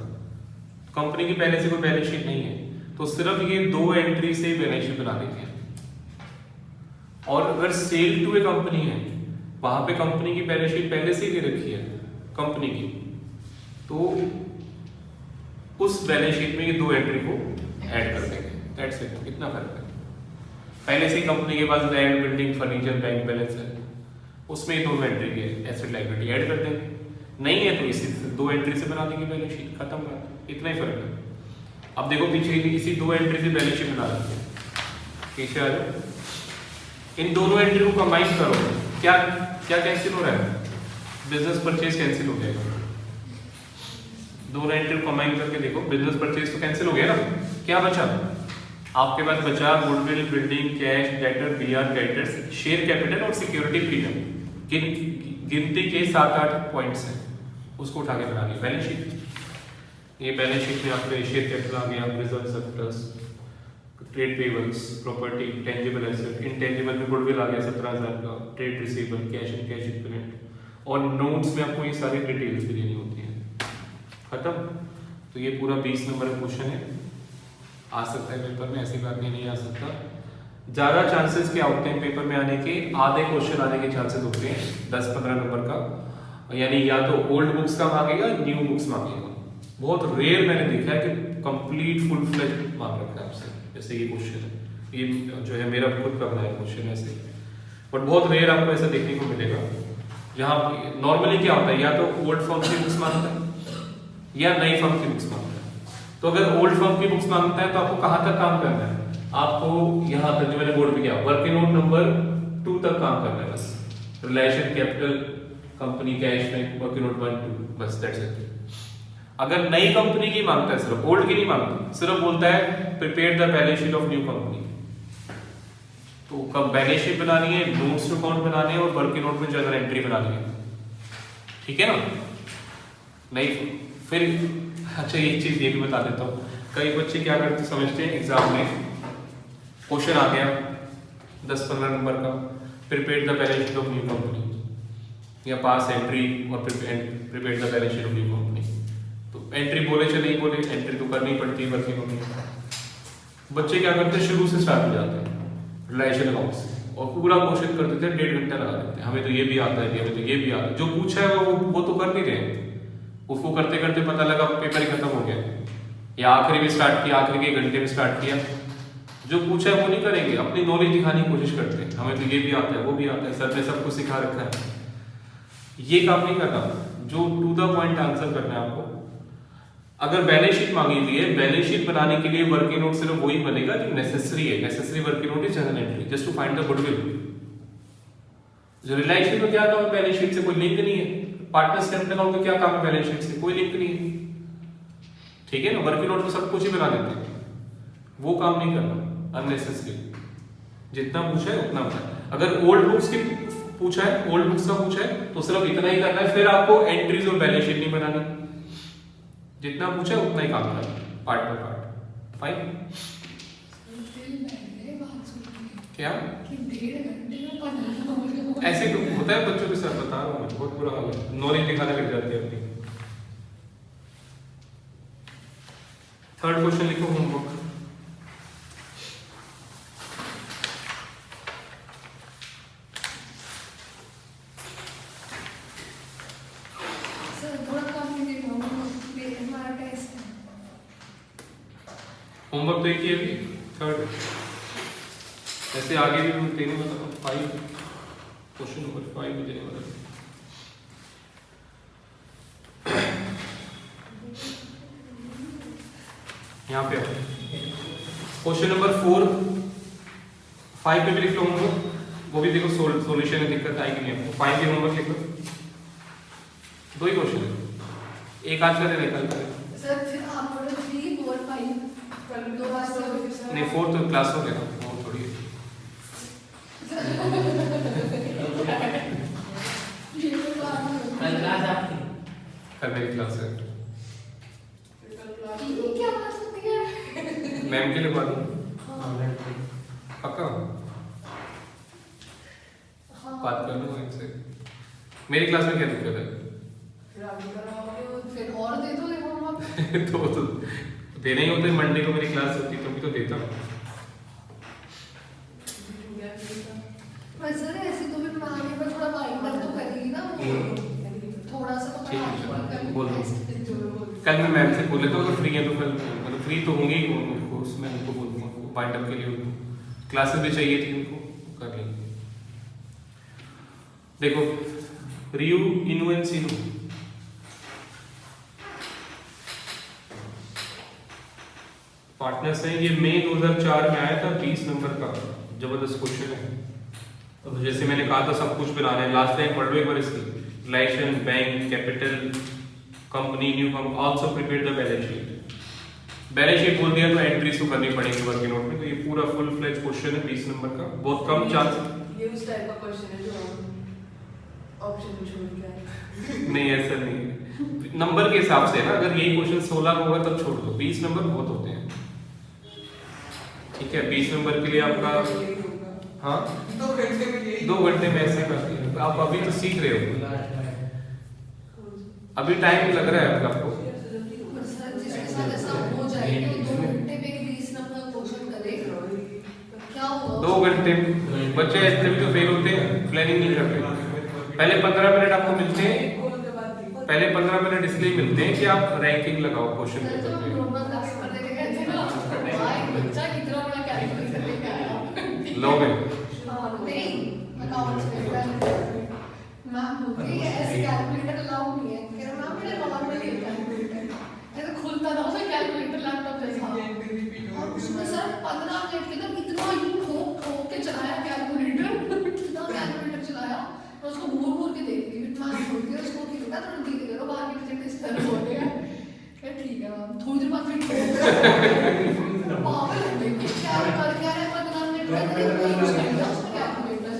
कंपनी की पहले से कोई बैलेंस शीट नहीं है तो सिर्फ ये दो एंट्री से बैलेंस शीट बना देते हैं। और अगर सेल टू ए कंपनी है, वहां पे कंपनी की बैलेंस शीट पहले से ही दे रखी है कंपनी की, तो उस बैलेंस शीट में ये दो एंट्री को ऐड कर देंगे। दैट्स इट, कितना फर्क है। पहले से ही कंपनी के पास land, building, furniture, bank balance है, उसमें दो एंट्री के एसेट लायबिलिटी ऐड कर देंगे। नहीं है तो इसी दो एंट्री से बना देंगे बैलेंस शीट, खत्म बात, इतना ही फर्क है। अब देखो पीछे इसी दो एंट्री से बैलेंस शीट बना देंगे, पीछे आ जाओ, इन दोनों एंट्री को कंबाइन करो, क्या क्या कैंसिल हो रहा है? बिजनेस परचेज कैंसिल हो जाएगा। दोनों एंट्री को कंबाइन करके देखो, बिजनेस परचेज तो कैंसिल हो गया ना, क्या बचा आपके पास? बचा goodwill, building, cash, debtor, BR, creditors, share capital और सिक्योरिटी प्रीमियम। गिनती के 7-8 पॉइंट्स हैं, उसको उठा के बना लिया बैलेंस शीट। ये बैलेंस शीट में आपके शेयर कैपिटल आ गया, reserve surplus, trade payables, property, tangible asset, intangible में गुडविल आ गया 17,000 का, trade receivable, cash and cash equivalent, और नोट्स में आपको ये सारी डिटेल्स भी देनी होती है। खत्म। तो ये पूरा 20 नंबर का क्वेश्चन है। आ सकता है पेपर में, ऐसी बात नहीं आ सकता। ज़्यादा चांसेस क्या होते हैं पेपर में आने के, आधे क्वेश्चन आने के चांसेस होते हैं 10-15 नंबर का, यानी या तो ओल्ड बुक्स का मांगेगा, न्यू बुक्स मांगेगा। बहुत रेयर मैंने देखा है कि कंप्लीट फुल फ्लेज मांग रखा है आपसे, जैसे ये क्वेश्चन है, ये जो है मेरा खुद का बनाया क्वेश्चन है ऐसे, बट बहुत रेयर आपको ऐसा देखने को मिलेगा। जहाँ नॉर्मली क्या होता है, या तो ओल्ड फॉर्म की बुक्स मांगता है या नई फॉर्म की बुक्स मांगता है। तो अगर ओल्ड फॉर्म की बुक्स मांगता है तो आपको कहाँ तक काम करना है, आपको यहाँ तक जो मैंने बोर्ड पे किया वर्किंग नोट नंबर 2 तक काम करना है बस। रिलायंस कैपिटल कंपनी कैश में वर्किंग नोट 1-2 बस, दैट्स इट। अगर नई कंपनी की मांगता है, सिर्फ ओल्ड की नहीं मांगता, सिर्फ बोलता है prepare the balance sheet of new company, तो कब बैलेंस शीट बनानी है, नोट्स टू अकाउंट बनाने हैं और वर्किंग नोट में जनरल एंट्री बनानी है, ठीक है ना। नहीं फिर अच्छा एक चीज ये भी बता देता हूँ, कई बच्चे क्या करते समझते हैं, एग्जाम में क्वेश्चन आ गया 10-15 नंबर का, prepare the balance sheet of new company या पास एंट्री और prepare the balance sheet of new company, तो एंट्री बोले चाहे नहीं बोले, एंट्री तो करनी पड़ती है वर्किंग नोट में। बच्चे क्या करते हैं, शुरू से स्टार्ट हो जाते हैं रिलेशन अकाउंट्स और पूरा क्वेश्चन कर देते हैं, 1.5 घंटा लगा देते हैं, हमें तो ये भी आता है, हमें तो ये भी आता है, जो पूछा है वो तो कर नहीं रहे, उसको करते करते पता लगा पेपर ही खत्म हो गया, या आखिरी में स्टार्ट किया, आखिरी के 1 घंटे में स्टार्ट किया, जो पूछा है वो नहीं करेंगे, अपनी नॉलेज दिखाने की कोशिश करते हैं, हमें तो ये भी आता है, वो भी आता है, सर ने सब कुछ सिखा रखा है, ये काम नहीं करना। जो टू द पॉइंट आंसर करना है आपको। अगर बैलेंस शीट मांगी हुई है, बैलेंस शीट बनाने के लिए वर्किंग नोट सिर्फ वही बनेगा जो नेसेसरी है, necessary working note is general entry just to find the goodwill. जो रिलायंस शीट में क्या काम है, बैलेंस शीट से कोई लिंक नहीं है, पार्टनर्स कैपिटल अकाउंट में क्या काम है, बैलेंस शीट से कोई लिंक नहीं है, ठीक है ना। वर्किंग नोट में सब कुछ ही बना देते हैं, वो काम नहीं करना अननेसेसरी, जितना पूछा है उतना बताए। अगर ओल्ड बुक्स की पूछा है, ओल्ड बुक्स का पूछा है तो सिर्फ इतना ही करना है, फिर आपको एंट्रीज और बैलेंस शीट नहीं बनानी, जितना पूछा है उतना ही काम करना, पार्ट बाय पार्ट। फाइन क्या ऐसे तो होता है बच्चों के साथ, बता रहा हूँ मैं, बहुत बुरा हाल है, नॉलेज दिखाने लग जाती है अपनी। थर्ड क्वेश्चन लिखो, होमवर्क। होमवर्क तो एक ही है, थर्ड, ऐसे आगे भी मैं देने वाला हूँ 5, क्वेश्चन नंबर 5 भी देने वाला हूँ। यहाँ पे क्वेश्चन नंबर 4, 5 पे भी लिख लो होमवर्क, वो भी देखो सॉल्यूशन में दिक्कत आएगी नहीं आपको। 5 के होमवर्क लिख लो, 2 ही क्वेश्चन है, एक आज का दिन कल का सर फिर आप बोलो 3, 4, 5 दो बार से नहीं, 4 तो क्लास हो गया, वो थोड़ी है। कल मेरी क्लास है, क्या बात होती है, मैम के लिए बात पक्का बात कर लूँगा इनसे। मेरी क्लास में क्या दिक्कत है? फिर और दे दो होमवर्क। तो देना ही होता है, मंडे को मेरी क्लास होती है तो भी तो देता हूँ। पर सर ऐसे तो भी बनाने पर थोड़ा बाइंडर तो करेगी ना वो, थोड़ा सा तो ठीक है, मैं बोल दो। कल मैं मैम से बोल लेता हूँ, अगर फ्री है तो कल, मतलब फ्री तो होंगी ही उनको, उसमें उनको बोल दूँगा बाइंडर के लिए, उनको क्लासेस भी चाहिए थी, उनको कर लेंगे। देखो रियू इनू एंड सीनू, पार्टनर्स हैं, ये मई 2004 में आया था, 20 नंबर का जबरदस्त क्वेश्चन है। तो जैसे मैंने कहा था सब कुछ बनाना है, लास्ट टाइम पढ़ लो एक बार इसकी, relation, bank, capital, company, new company, also prepare the balance sheet. Balance sheet बोल दिया तो एंट्रीज तो करनी पड़ेगी वर्किंग नोट में, तो ये पूरा फुल फ्लेज क्वेश्चन है 20 नंबर का, बहुत कम चांस। ये उस टाइप का क्वेश्चन है जो ऑप्शन में छोड़ दिया है। नहीं ऐसा नहीं है, नंबर के हिसाब से ना, अगर यही क्वेश्चन 16 होगा तब छोड़ दो, 20 नंबर बहुत होते हैं, ठीक है। 20 नंबर के लिए आपका हाँ 2 घंटे में यही, 2 घंटे में ऐसे करती है, तो आप अभी तो सीख रहे हो, अभी टाइम लग रहा है आपको। सर जिसके साथ ऐसा हो जाए तो 2 घंटे में 20 नंबर घंटे बच्चे ऐसे भी तो फेल होते हैं, प्लानिंग नहीं करते। पहले 15 मिनट आपको मिलते हैं, पहले 15 मिनट इसलिए मिलते हैं कि आप रैंकिंग लगाओ क्वेश्चन तो पेपर पे। नॉर्मल क्लास पढ़ने के कहते हैं ना, भाई बच्चा कितना बड़ा कैलकुलेटर लेके आया। लोगे नहीं, अकाउंट्स में मैम बोलती है ऐसे कैलकुलेटर अलाउ नहीं है। कह रहा मैम मेरा नॉर्मल ही कैलकुलेटर ऐसे खुलता था उसमें कैलकुलेटर लैपटॉप जैसा, और उसमें सर 15 मिनट के तक इतना यूं ठोक ठोक के चलाया कैलकुलेटर, इतना कैलकुलेटर चलाया। मैं उसको घूर घूर के देखती थी, मैं बोलती हूँ उसको ठीक है थोड़ा धीरे करो, बाकी प्रोजेक्ट इस तरह हो गया। क्या ठीक है मैम, थोड़ी देर बाद फिर पागल हो गई कि क्या कर क्या है 15 मिनट में कोई यूज कर लिया उसमें कैलकुलेटर।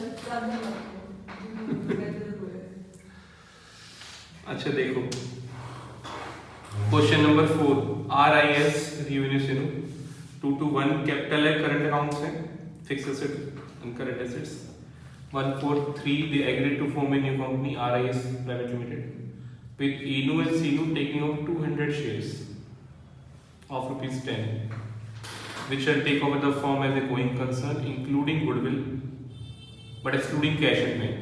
अच्छा देखो क्वेश्चन नंबर 4 RIS रेवेन्यू से 221 कैपिटल है, करंट अकाउंट्स है, fixed asset and current assets. 143 they agreed to form a new company RIS Private Limited with Inu and Sinu taking out 200 shares of ₹10 which shall take over the firm as a going concern including goodwill but excluding cash and bank.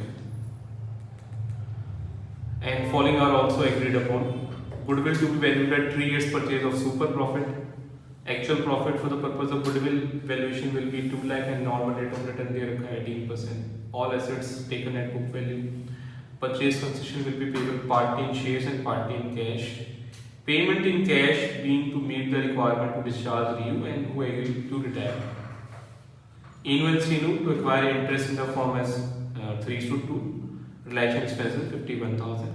And following are also agreed upon. Goodwill to be valued at 3 years purchase of super profit. Actual profit for the purpose of goodwill valuation will be 2 lakh and normal rate of return there 18%. All assets taken at book value. Purchase concession will be payable partly in shares and partly in cash. Payment in cash being to meet the requirement to discharge RIU and who agree to retire. Inu and Sinu to acquire interest in the firm as 3:2. Relation expenses 51,000.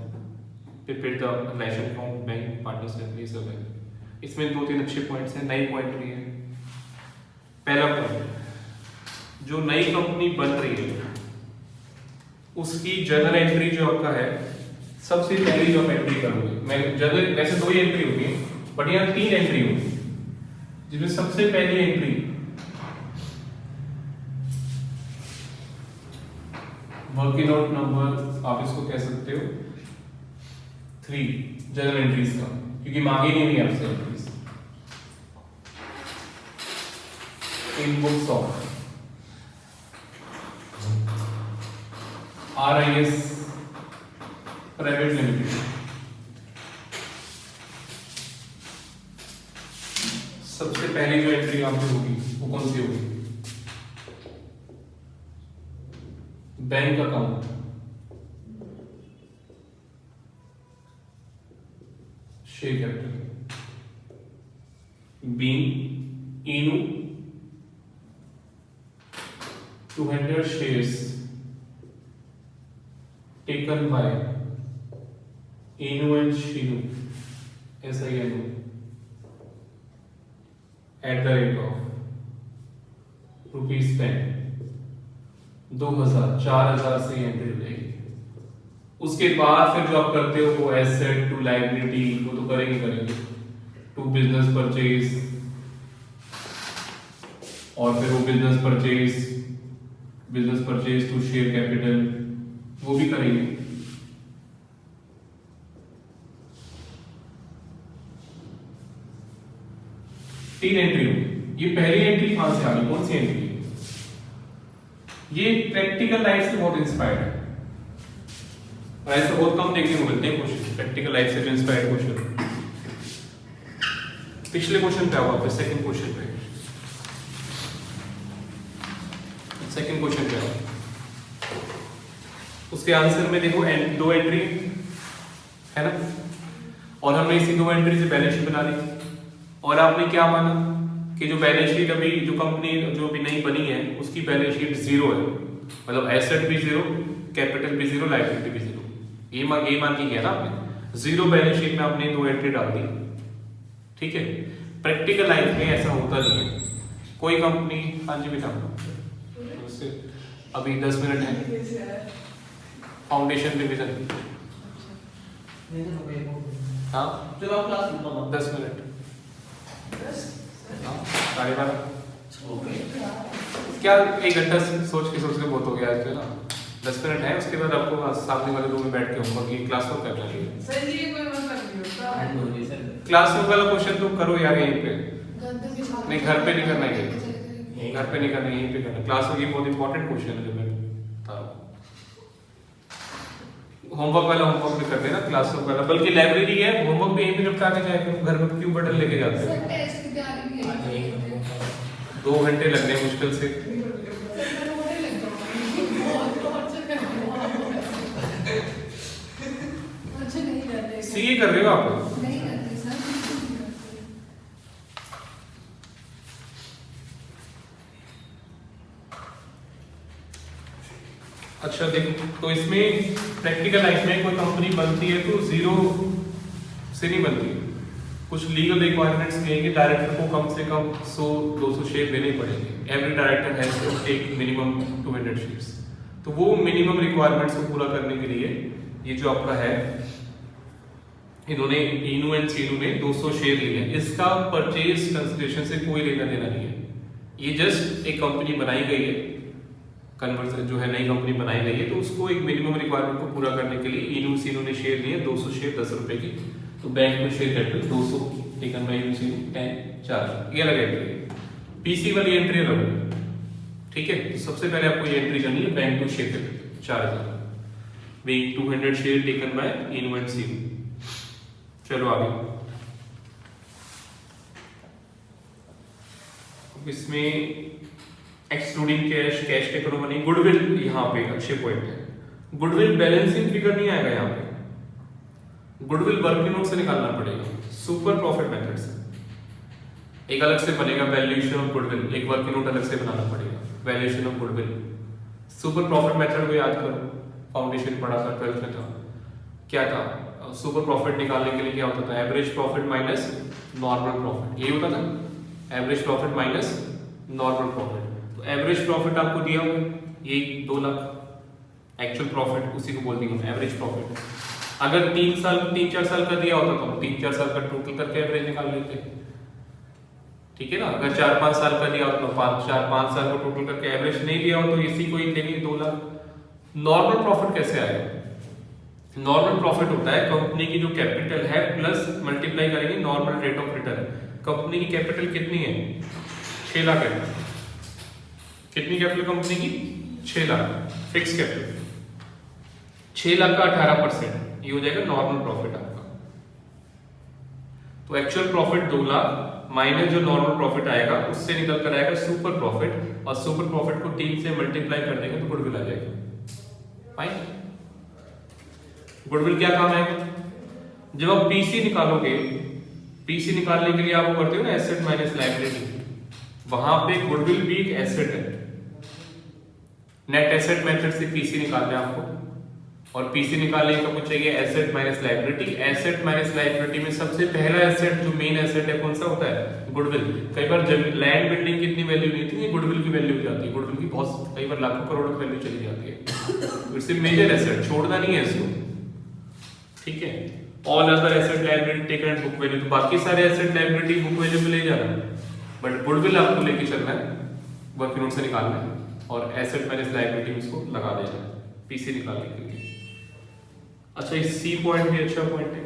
Prepare the relation account bank partners and reserve. इसमें 2-3 अच्छे points हैं, नई point भी है। पहला point, जो नई company बन रही है उसकी जर्नल एंट्री जो आपका है, सबसे पहली जो आप एंट्री करोगे, मैं जर्नल वैसे 2 ही एंट्री होती है बट यहाँ 3 एंट्री होगी, जिसमें सबसे पहली एंट्री वर्किंग आउट नंबर, आप इसको कह सकते हो 3 जर्नल एंट्रीज का, क्योंकि मांगी नहीं हुई आपसे entries. In books of RIS private limited, सबसे पहली जो एंट्री यहाँ पे होगी वो कौन सी होगी? Bank account, share capital, being Inu 200 shares taken by Inu and Shinu SINU at the rate of ₹10, 2,000 4,000 से एंट्री हो जाएगी। उसके बाद फिर जो आप करते हो वो एसेट टू लायबिलिटी, वो तो करेंगे, टू बिजनेस परचेज, और फिर वो business purchase to share capital, वो भी करेंगे। तीन एंट्री होगी। ये पहली एंट्री कहां से आ गई, कौन सी एंट्री? ये प्रैक्टिकल लाइफ से बहुत इंस्पायर्ड है, और ऐसे बहुत कम देखने को मिलते हैं क्वेश्चन प्रैक्टिकल लाइफ से इंस्पायर्ड क्वेश्चन। पिछले क्वेश्चन पे आओ, वापस सेकंड क्वेश्चन पे, सेकंड क्वेश्चन पे आओ। उसके आंसर में देखो 2 एंट्री है ना, और हमने इसी 2 एंट्री से बैलेंस शीट बना ली, और आपने क्या माना कि जो बैलेंस शीट अभी जो कंपनी जो अभी नई बनी है उसकी बैलेंस शीट 0 है, मतलब एसेट भी 0, कैपिटल भी 0, लायबिलिटी भी 0, ये मान के किया ना आपने। 0 बैलेंस शीट में आपने 2 एंट्री डाल दी, ठीक है। प्रैक्टिकल लाइफ में ऐसा होता नहीं है। कोई कंपनी, हाँ जी बेटा, अभी 10 मिनट है, फाउंडेशन रिवीजन, हाँ चलो आप क्लास लो 10 मिनट, 12:30, क्या 1 घंटा सोच के बहुत हो गया आज ना। 10 मिनट है, उसके बाद आपको सामने वाले रूम में बैठ के होमवर्क की क्लास वर्क करना है। सर ये कोई मतलब नहीं होता। क्लास वर्क वाला क्वेश्चन तुम करो यार यहीं पे, नहीं घर पे नहीं करना है। घर पे नहीं करना, यहीं पे करना। क्लास में ये बहुत इंपॉर्टेंट क्वेश्चन है जो मैं बता रहा हूँ। होमवर्क वाला होमवर्क भी कर देना, क्लासरूम वाला, बल्कि लाइब्रेरी है, होमवर्क भी यहीं पे निपटा के जाएगा। घर में क्यों बटन लेके जाते सर हैं? टेस्ट की तैयारी भी यही करते हैं। 2 घंटे लगने हैं मुश्किल से। सर मैं रोने लग जाऊंगी, बहुत टॉर्चर कर रहे हो आप। अच्छा नहीं करते। सीए कर रहे हो आप? नहीं करते सर, बिल्कुल नहीं करते। अच्छा देखो, तो इसमें प्रैक्टिकल लाइफ में कोई कंपनी बनती है तो जीरो से नहीं बनती है। कुछ लीगल रिक्वायरमेंट्स ये है कि डायरेक्टर को कम से कम 100-200 शेयर देने पड़ेंगे। Every director has to take minimum 200 shares. तो वो मिनिमम रिक्वायरमेंट्स को पूरा करने के लिए ये जो आपका है, इन्होंने इनू एंड सीनू ने 200 शेयर लिए हैं। इसका परचेज कंसिडरेशन से कोई लेना देना नहीं है। ये जस्ट एक कंपनी बनाई गई है, कन्वर्सन जो है नई कंपनी बनाई गई है, तो उसको एक मिनिमम रिक्वायरमेंट को पूरा करने के लिए इनू सीनू ने शेयर लिए 200 शेयर 10 रुपए की। तो बैंक में शेयर कैपिटल 200 टेकन बाय इनू सीनू 10 4, ये अलग एंट्री है। पीसी वाली एंट्री अलग है, ठीक है। तो सबसे पहले आपको ये एंट्री करनी है, बैंक टू शेयर कैपिटल 4000, वे 200 share taken by Inu and Sinu. चलो आगे। इसमें excluding cash, cash taken money, goodwill यहाँ पे अच्छे पॉइंट है। गुडविल बैलेंसिंग फिगर नहीं आएगा यहाँ पे, गुडविल वर्किंग नोट से निकालना पड़ेगा, सुपर प्रॉफिट मेथड से। एक अलग से बनेगा वैल्यूएशन ऑफ गुडविल, एक वर्किंग नोट अलग से बनाना पड़ेगा, valuation of goodwill. Super profit method को याद करो, फाउंडेशन पढ़ा था 12th में था। क्या था? सुपर प्रॉफिट निकालने के लिए क्या होता था? Average profit minus normal profit, यही होता था, average profit minus normal profit. तो एवरेज प्रॉफिट आपको दिया हुआ है, ये 2 लाख, एक्चुअल प्रॉफिट उसी को बोल देंगे एवरेज प्रॉफिट। अगर 3-4 साल का दिया होता तो हम 3-4 साल का टोटल करके एवरेज निकाल लेते, ठीक है ना। अगर 4-5 साल का दिया होता तो 4-5 साल का टोटल करके एवरेज नहीं दिया हो तो इसी को ही लेंगे 2 लाख। नॉर्मल प्रॉफिट कैसे आएगा? नॉर्मल प्रॉफिट होता है कंपनी की जो कैपिटल है प्लस मल्टीप्लाई करेंगे normal rate of return. Company की कैपिटल कितनी है? 6 लाख है। कितनी कैपिटल कंपनी की? 6 लाख, फिक्स कैपिटल 6 लाख का 18%, ये हो जाएगा नॉर्मल प्रॉफिट आपका। तो एक्चुअल प्रॉफिट 2 लाख माइनस जो नॉर्मल प्रॉफिट आएगा उससे निकल कर आएगा सुपर प्रॉफिट, और सुपर प्रॉफिट को 3 से मल्टीप्लाई कर देंगे तो गुडविल आ जाएगा। फाइन। गुडविल क्या काम है? जब आप पीसी निकालोगे, पीसी निकालने के लिए आप करते हो ना एसेट माइनस लायबिलिटी, वहां पे गुडविल भी एक एसेट है। नेट एसेट मेथड से पीसी निकालना है आपको, और पीसी निकालने का कुछ चाहिए asset minus liability. Asset minus liability में सबसे पहला एसेट जो मेन एसेट है कौन सा होता है? गुडविल। कई बार लैंड बिल्डिंग की इतनी वैल्यू नहीं थी, गुडविल की वैल्यू हो जाती है। गुडविल की बहुत कई बार लाखों करोड़ों की वैल्यू चली जाती है। इट्स ए मेजर एसेट, छोड़ना नहीं है इसको, ठीक है। All other asset liability taken at book value, तो बाकी सारे एसेट लायबिलिटी बुक वैल्यू में ले जाना है, बट गुडविल आपको लेके चलना है, वर्किंग नोट से निकालना है और एसेट माइनस लायबिलिटी में इसको लगा देना है पीसी निकालने के लिए। अच्छा, इस सी पॉइंट भी अच्छा पॉइंट है।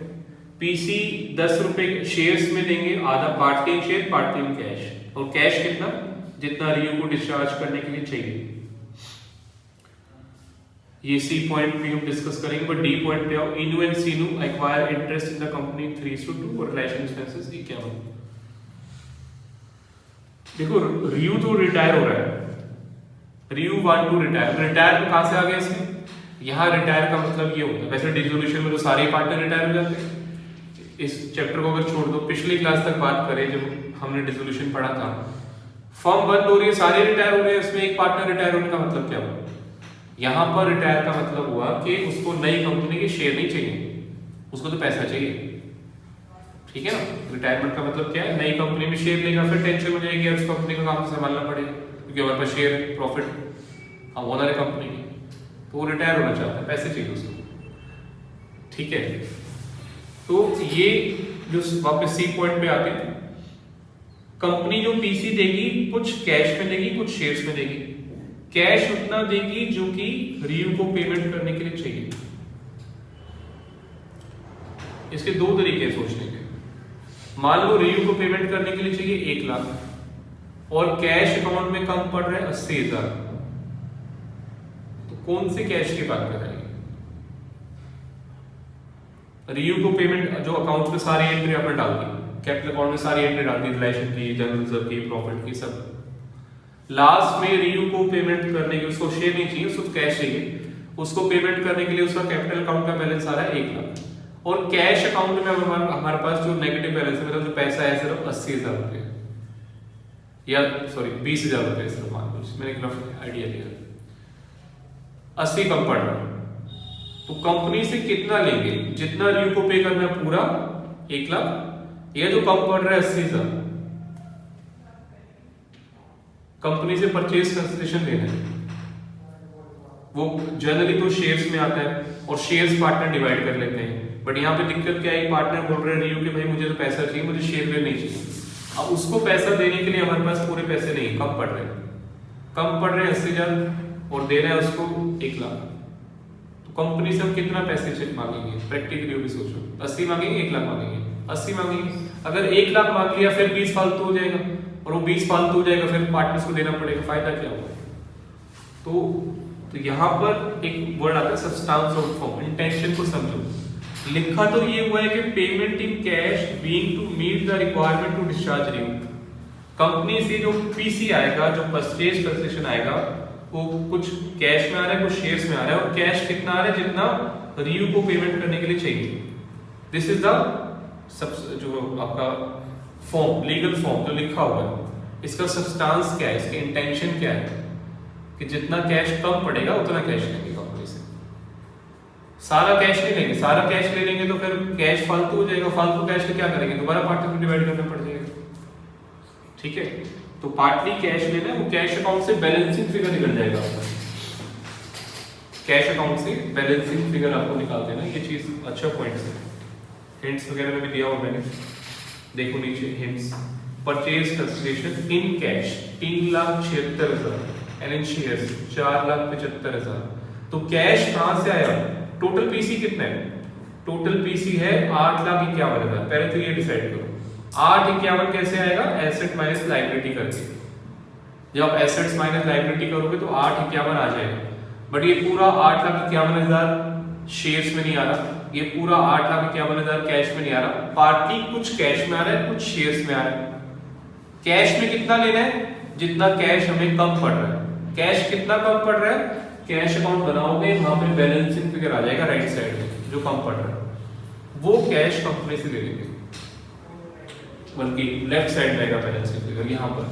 पीसी 10 रुपए शेयर्स में देंगे, आधा part in share part in cash, और कैश कितना? जितना रियू को डिस्चार्ज करने के लिए चाहिए। ये सी पॉइंट भी हम डिस्कस करेंगे, बट डी पॉइंट पे आओ। Inu and Sinu acquire interest in the company 3:2 और रिलेशन एक्सपेंसेस 51। देखो रियू तो रिटायर हो रहा है, रियू वांट टू रिटायर। रिटायर कहां से आ गया इसमें? यहाँ रिटायर का मतलब ये होता है, वैसे डिसोल्यूशन में तो सारे पार्टनर रिटायर हो जाते हैं। इस चैप्टर को अगर छोड़ दो, पिछली क्लास तक बात करें जब हमने डिसोल्यूशन पढ़ा था, फर्म बंद हो रही है, सारे रिटायर हो रहे हैं, इसमें एक पार्टनर रिटायर होने का मतलब क्या हुआ? यहाँ पर रिटायर का मतलब हुआ कि उसको नई कंपनी के शेयर नहीं चाहिए, उसको तो पैसा चाहिए, ठीक है ना। रिटायरमेंट का मतलब क्या है? नई कंपनी में शेयर लेगा, फिर टेंशन हो जाएगी यार उस कंपनी का काम संभालना पड़ेगा, क्योंकि हमारे पास शेयर प्रॉफिट हम ओनर है कंपनी की, तो वो रिटायर होना चाहता है, पैसे चाहिए उसको, ठीक है। तो ये जो वापस सी पॉइंट पे आते हैं, कंपनी जो पीसी देगी कुछ कैश में देगी, कुछ शेयर्स में देगी। कैश उतना देगी जो कि रियू को पेमेंट करने के लिए चाहिए। इसके 2 तरीके सोचने के। मान लो रियू को पेमेंट करने के लिए चाहिए 1 लाख, और कैश अकाउंट में कम पड़ रहा है 80,000, तो कौन से कैश की बात कर रहे हैं? रियू को पेमेंट जो अकाउंट में सारी एंट्री आपने डाल दी, कैपिटल अकाउंट में सारी एंट्री डाल दी, रिलेशन की, जनरल रिजर्व की, प्रॉफिट की, सब। लास्ट में रियू को पेमेंट करने के, उसको शेयर नहीं चाहिए, उसको कैश चाहिए, उसको पेमेंट करने के लिए उसका कैपिटल अकाउंट का बैलेंस आ रहा है 1 लाख, और कैश अकाउंट में हमारे पास जो नेगेटिव बैलेंस है, मतलब जो पैसा है सिर्फ 80,000 रुपये, या सॉरी 20,000 रुपये सिर्फ, मान लो मैंने एक रफ आइडिया दिया, 80 कम पड़ रहा है। तो कंपनी से कितना लेंगे? जितना रियू को पे करना है पूरा 1 लाख, ये जो कम पड़ रहा है 80,000, कंपनी से परचेज कंसिडरेशन लेना है। वो जनरली तो शेयर्स में आता है और शेयर्स पार्टनर डिवाइड कर लेते हैं, बट यहाँ पे दिक्कत क्या है? पार्टनर बोल रहे हैं रियू के भाई मुझे तो पैसा चाहिए, मुझे शेयर नहीं चाहिए। अब उसको पैसा देने के लिए हमारे पास पूरे पैसे नहीं, कम पड़ रहे हैं, 80,000 और दे रहे हैं उसको 1 लाख। कंपनी से हम कितना पैसे मांगेंगे? प्रैक्टिकली भी सोचो, 80 मांगेंगे, 1 लाख मांगेंगे, 80 मांगेंगे। अगर 1 लाख मांग लिया फिर 20 फालतू हो जाएगा, और वो 20 फालतू हो जाएगा फिर पार्टनर्स को देना पड़ेगा, फायदा क्या होगा? तो यहाँ पर एक वर्ड आता है सब्सटेंस ऑफ फॉर्म, इंटेंशन को समझो। लिखा तो ये हुआ है कि payment in cash being to meet the requirement to discharge रियू। कंपनी से जो पीसी आएगा, जो परचेज कंसिडरेशन आएगा, वो कुछ कैश में आ रहा है, कुछ शेयर्स में आ रहा है, और कैश कितना आ रहा है? जितना रियू को पेमेंट करने के लिए चाहिए। दिस इज द जो आपका फॉर्म, लीगल फॉर्म जो लिखा हुआ है, इसका सब्सटेंस क्या है, इसकी इंटेंशन क्या है कि जितना कैश कम पड़ेगा उतना कैश लेंगे कंपनी से। सारा कैश नहीं लेंगे, सारा कैश ले लेंगे तो फिर कैश फालतू हो जाएगा, फालतू कैश को क्या करेंगे? दोबारा पार्टनर में डिवाइड करना पड़ जाएगा, ठीक है? तो पार्टली कैश लेना है, वो कैश अकाउंट से बैलेंसिंग फिगर निकल जाएगा आपका, कैश अकाउंट से बैलेंसिंग फिगर आपको निकाल देना। ये चीज अच्छा पॉइंट है, हिंट्स वगैरह में भी दिया हुआ मैंने, देखो नीचे hints. Purchase consideration in cash 3,76,000 and in shares 4,75,000। तो कैश कहां से आया? टोटल पीसी कितना है? टोटल पीसी है 8,51,000। पहले तो ये डिसाइड करो 8,51 कैसे आएगा? एसेट माइनस लायबिलिटी करके। जब आप एसेट्स माइनस लायबिलिटी करोगे तो 8,51 आ जाएगा, बट ये पूरा 8,51,000 शेयर्स में नहीं आ रहा, ये पूरा 8,51,000 कैश में नहीं आ रहा, पार्टी कुछ कैश में आ रहा है, कुछ शेयर्स में आ रहा है। कैश में कितना लेना है? जितना कैश हमें कम पड़ रहा है। कैश कितना कम पड़ रहा है? कैश अकाउंट बनाओगे, वहां पे बैलेंसिंग फिगर आ जाएगा राइट साइड में, जो कम पड़ रहा है वो कैश कंपनी से ले लेंगे, बल्कि लेफ्ट साइड में आएगा बैलेंसिंग फिगर। यहाँ पर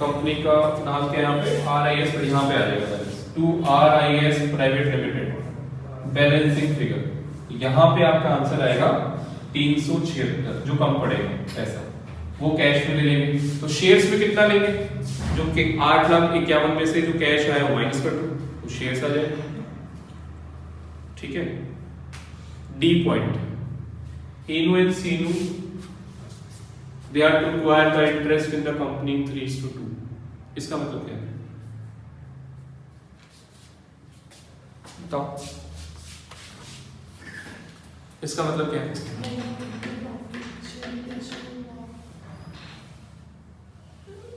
कंपनी का नाम क्या है? यहाँ पे RIS, पर यहाँ पे आ जाएगा balance to RIS private limited balancing figure. यहाँ पे आपका आंसर आएगा 376, जो कम पड़ेगा पैसा वो कैश में ले लेंगे। तो शेयर्स में कितना लेंगे? जो कि 8,51,000 में से जो कैश आया वो माइनस कर दो, तो शेयर्स आ जाएगा, ठीक है? D point, Inu and Sinu they are to acquire the interest in the company in 3:2। इसका मतलब क्या है बताओ? इसका मतलब क्या है?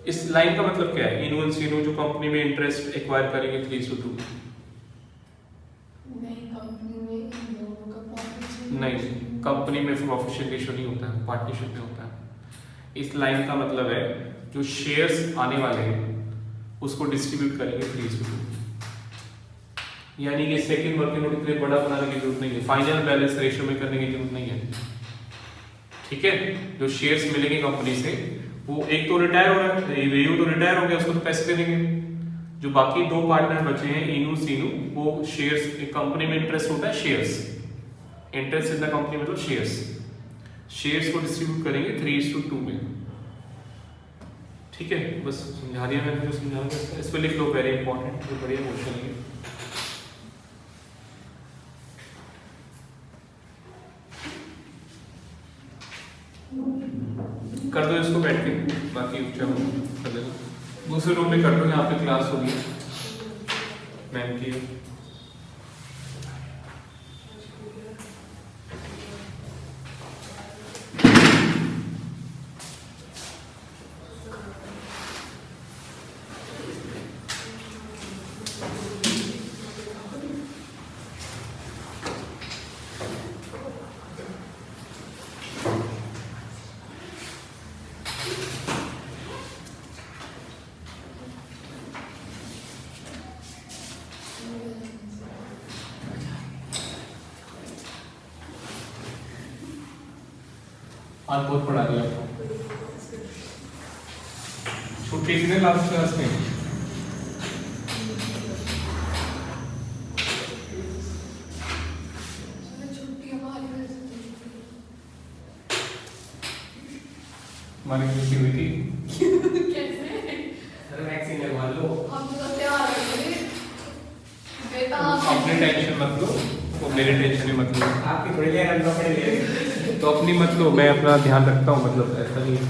इस लाइन का मतलब क्या है? इनू एंड सीनू जो कंपनी में इंटरेस्ट एक्वायर करेंगे 3:2। नहीं, कंपनी में प्रॉफिट शेयर रेशियो नहीं होता है, पार्टनरशिप में होता है। इस लाइन का मतलब है जो शेयर्स आने वाले हैं उसको डिस्ट्रीब्यूट करेंगे 3:2, यानी कि सेकंड वर्किंग नोट के लिए बड़ा बनाने की जरूरत नहीं है, फाइनल बैलेंस रेशियो में करने की जरूरत नहीं है, ठीक है? जो शेयर्स मिलेंगे कंपनी से, वो एक तो रिटायर हो रहा है, रियू तो रिटायर हो गया, उसको तो पैसे दे देंगे। जो बाकी दो पार्टनर बचे हैं इनू सीनू, वो शेयर्स, कंपनी में इंटरेस्ट होता है shares, interest in the company मतलब शेयर्स, शेयर्स को डिस्ट्रीब्यूट करेंगे 3:2 में, ठीक है? बस समझा दिया मैंने जो समझाऊंगा। इस पे लिख लो, वेरी इंपॉर्टेंट, जो बढ़िया क्वेश्चन है। कर दो इसको बैठ के, बाकी चलो कर देना। दूसरे रूम में कर दो, यहाँ पे क्लास होगी मैम की। आज बहुत पढ़ा दिया आपको। छुट्टी थी ना लास्ट क्लास में। छुट्टी हमारी वजह से थी। हमारी खुशी हुई थी। कैसे अरे वैक्सीन लगवा लो। हम तो तैयार हो गए बेटा अपनी टेंशन मत लो, वो मेरी टेंशन ही मत लो। आपकी थोड़ी देर अंदर पड़े ले। तो अपनी मत लो, मैं अपना ध्यान रखता हूँ, मतलब ऐसा नहीं है।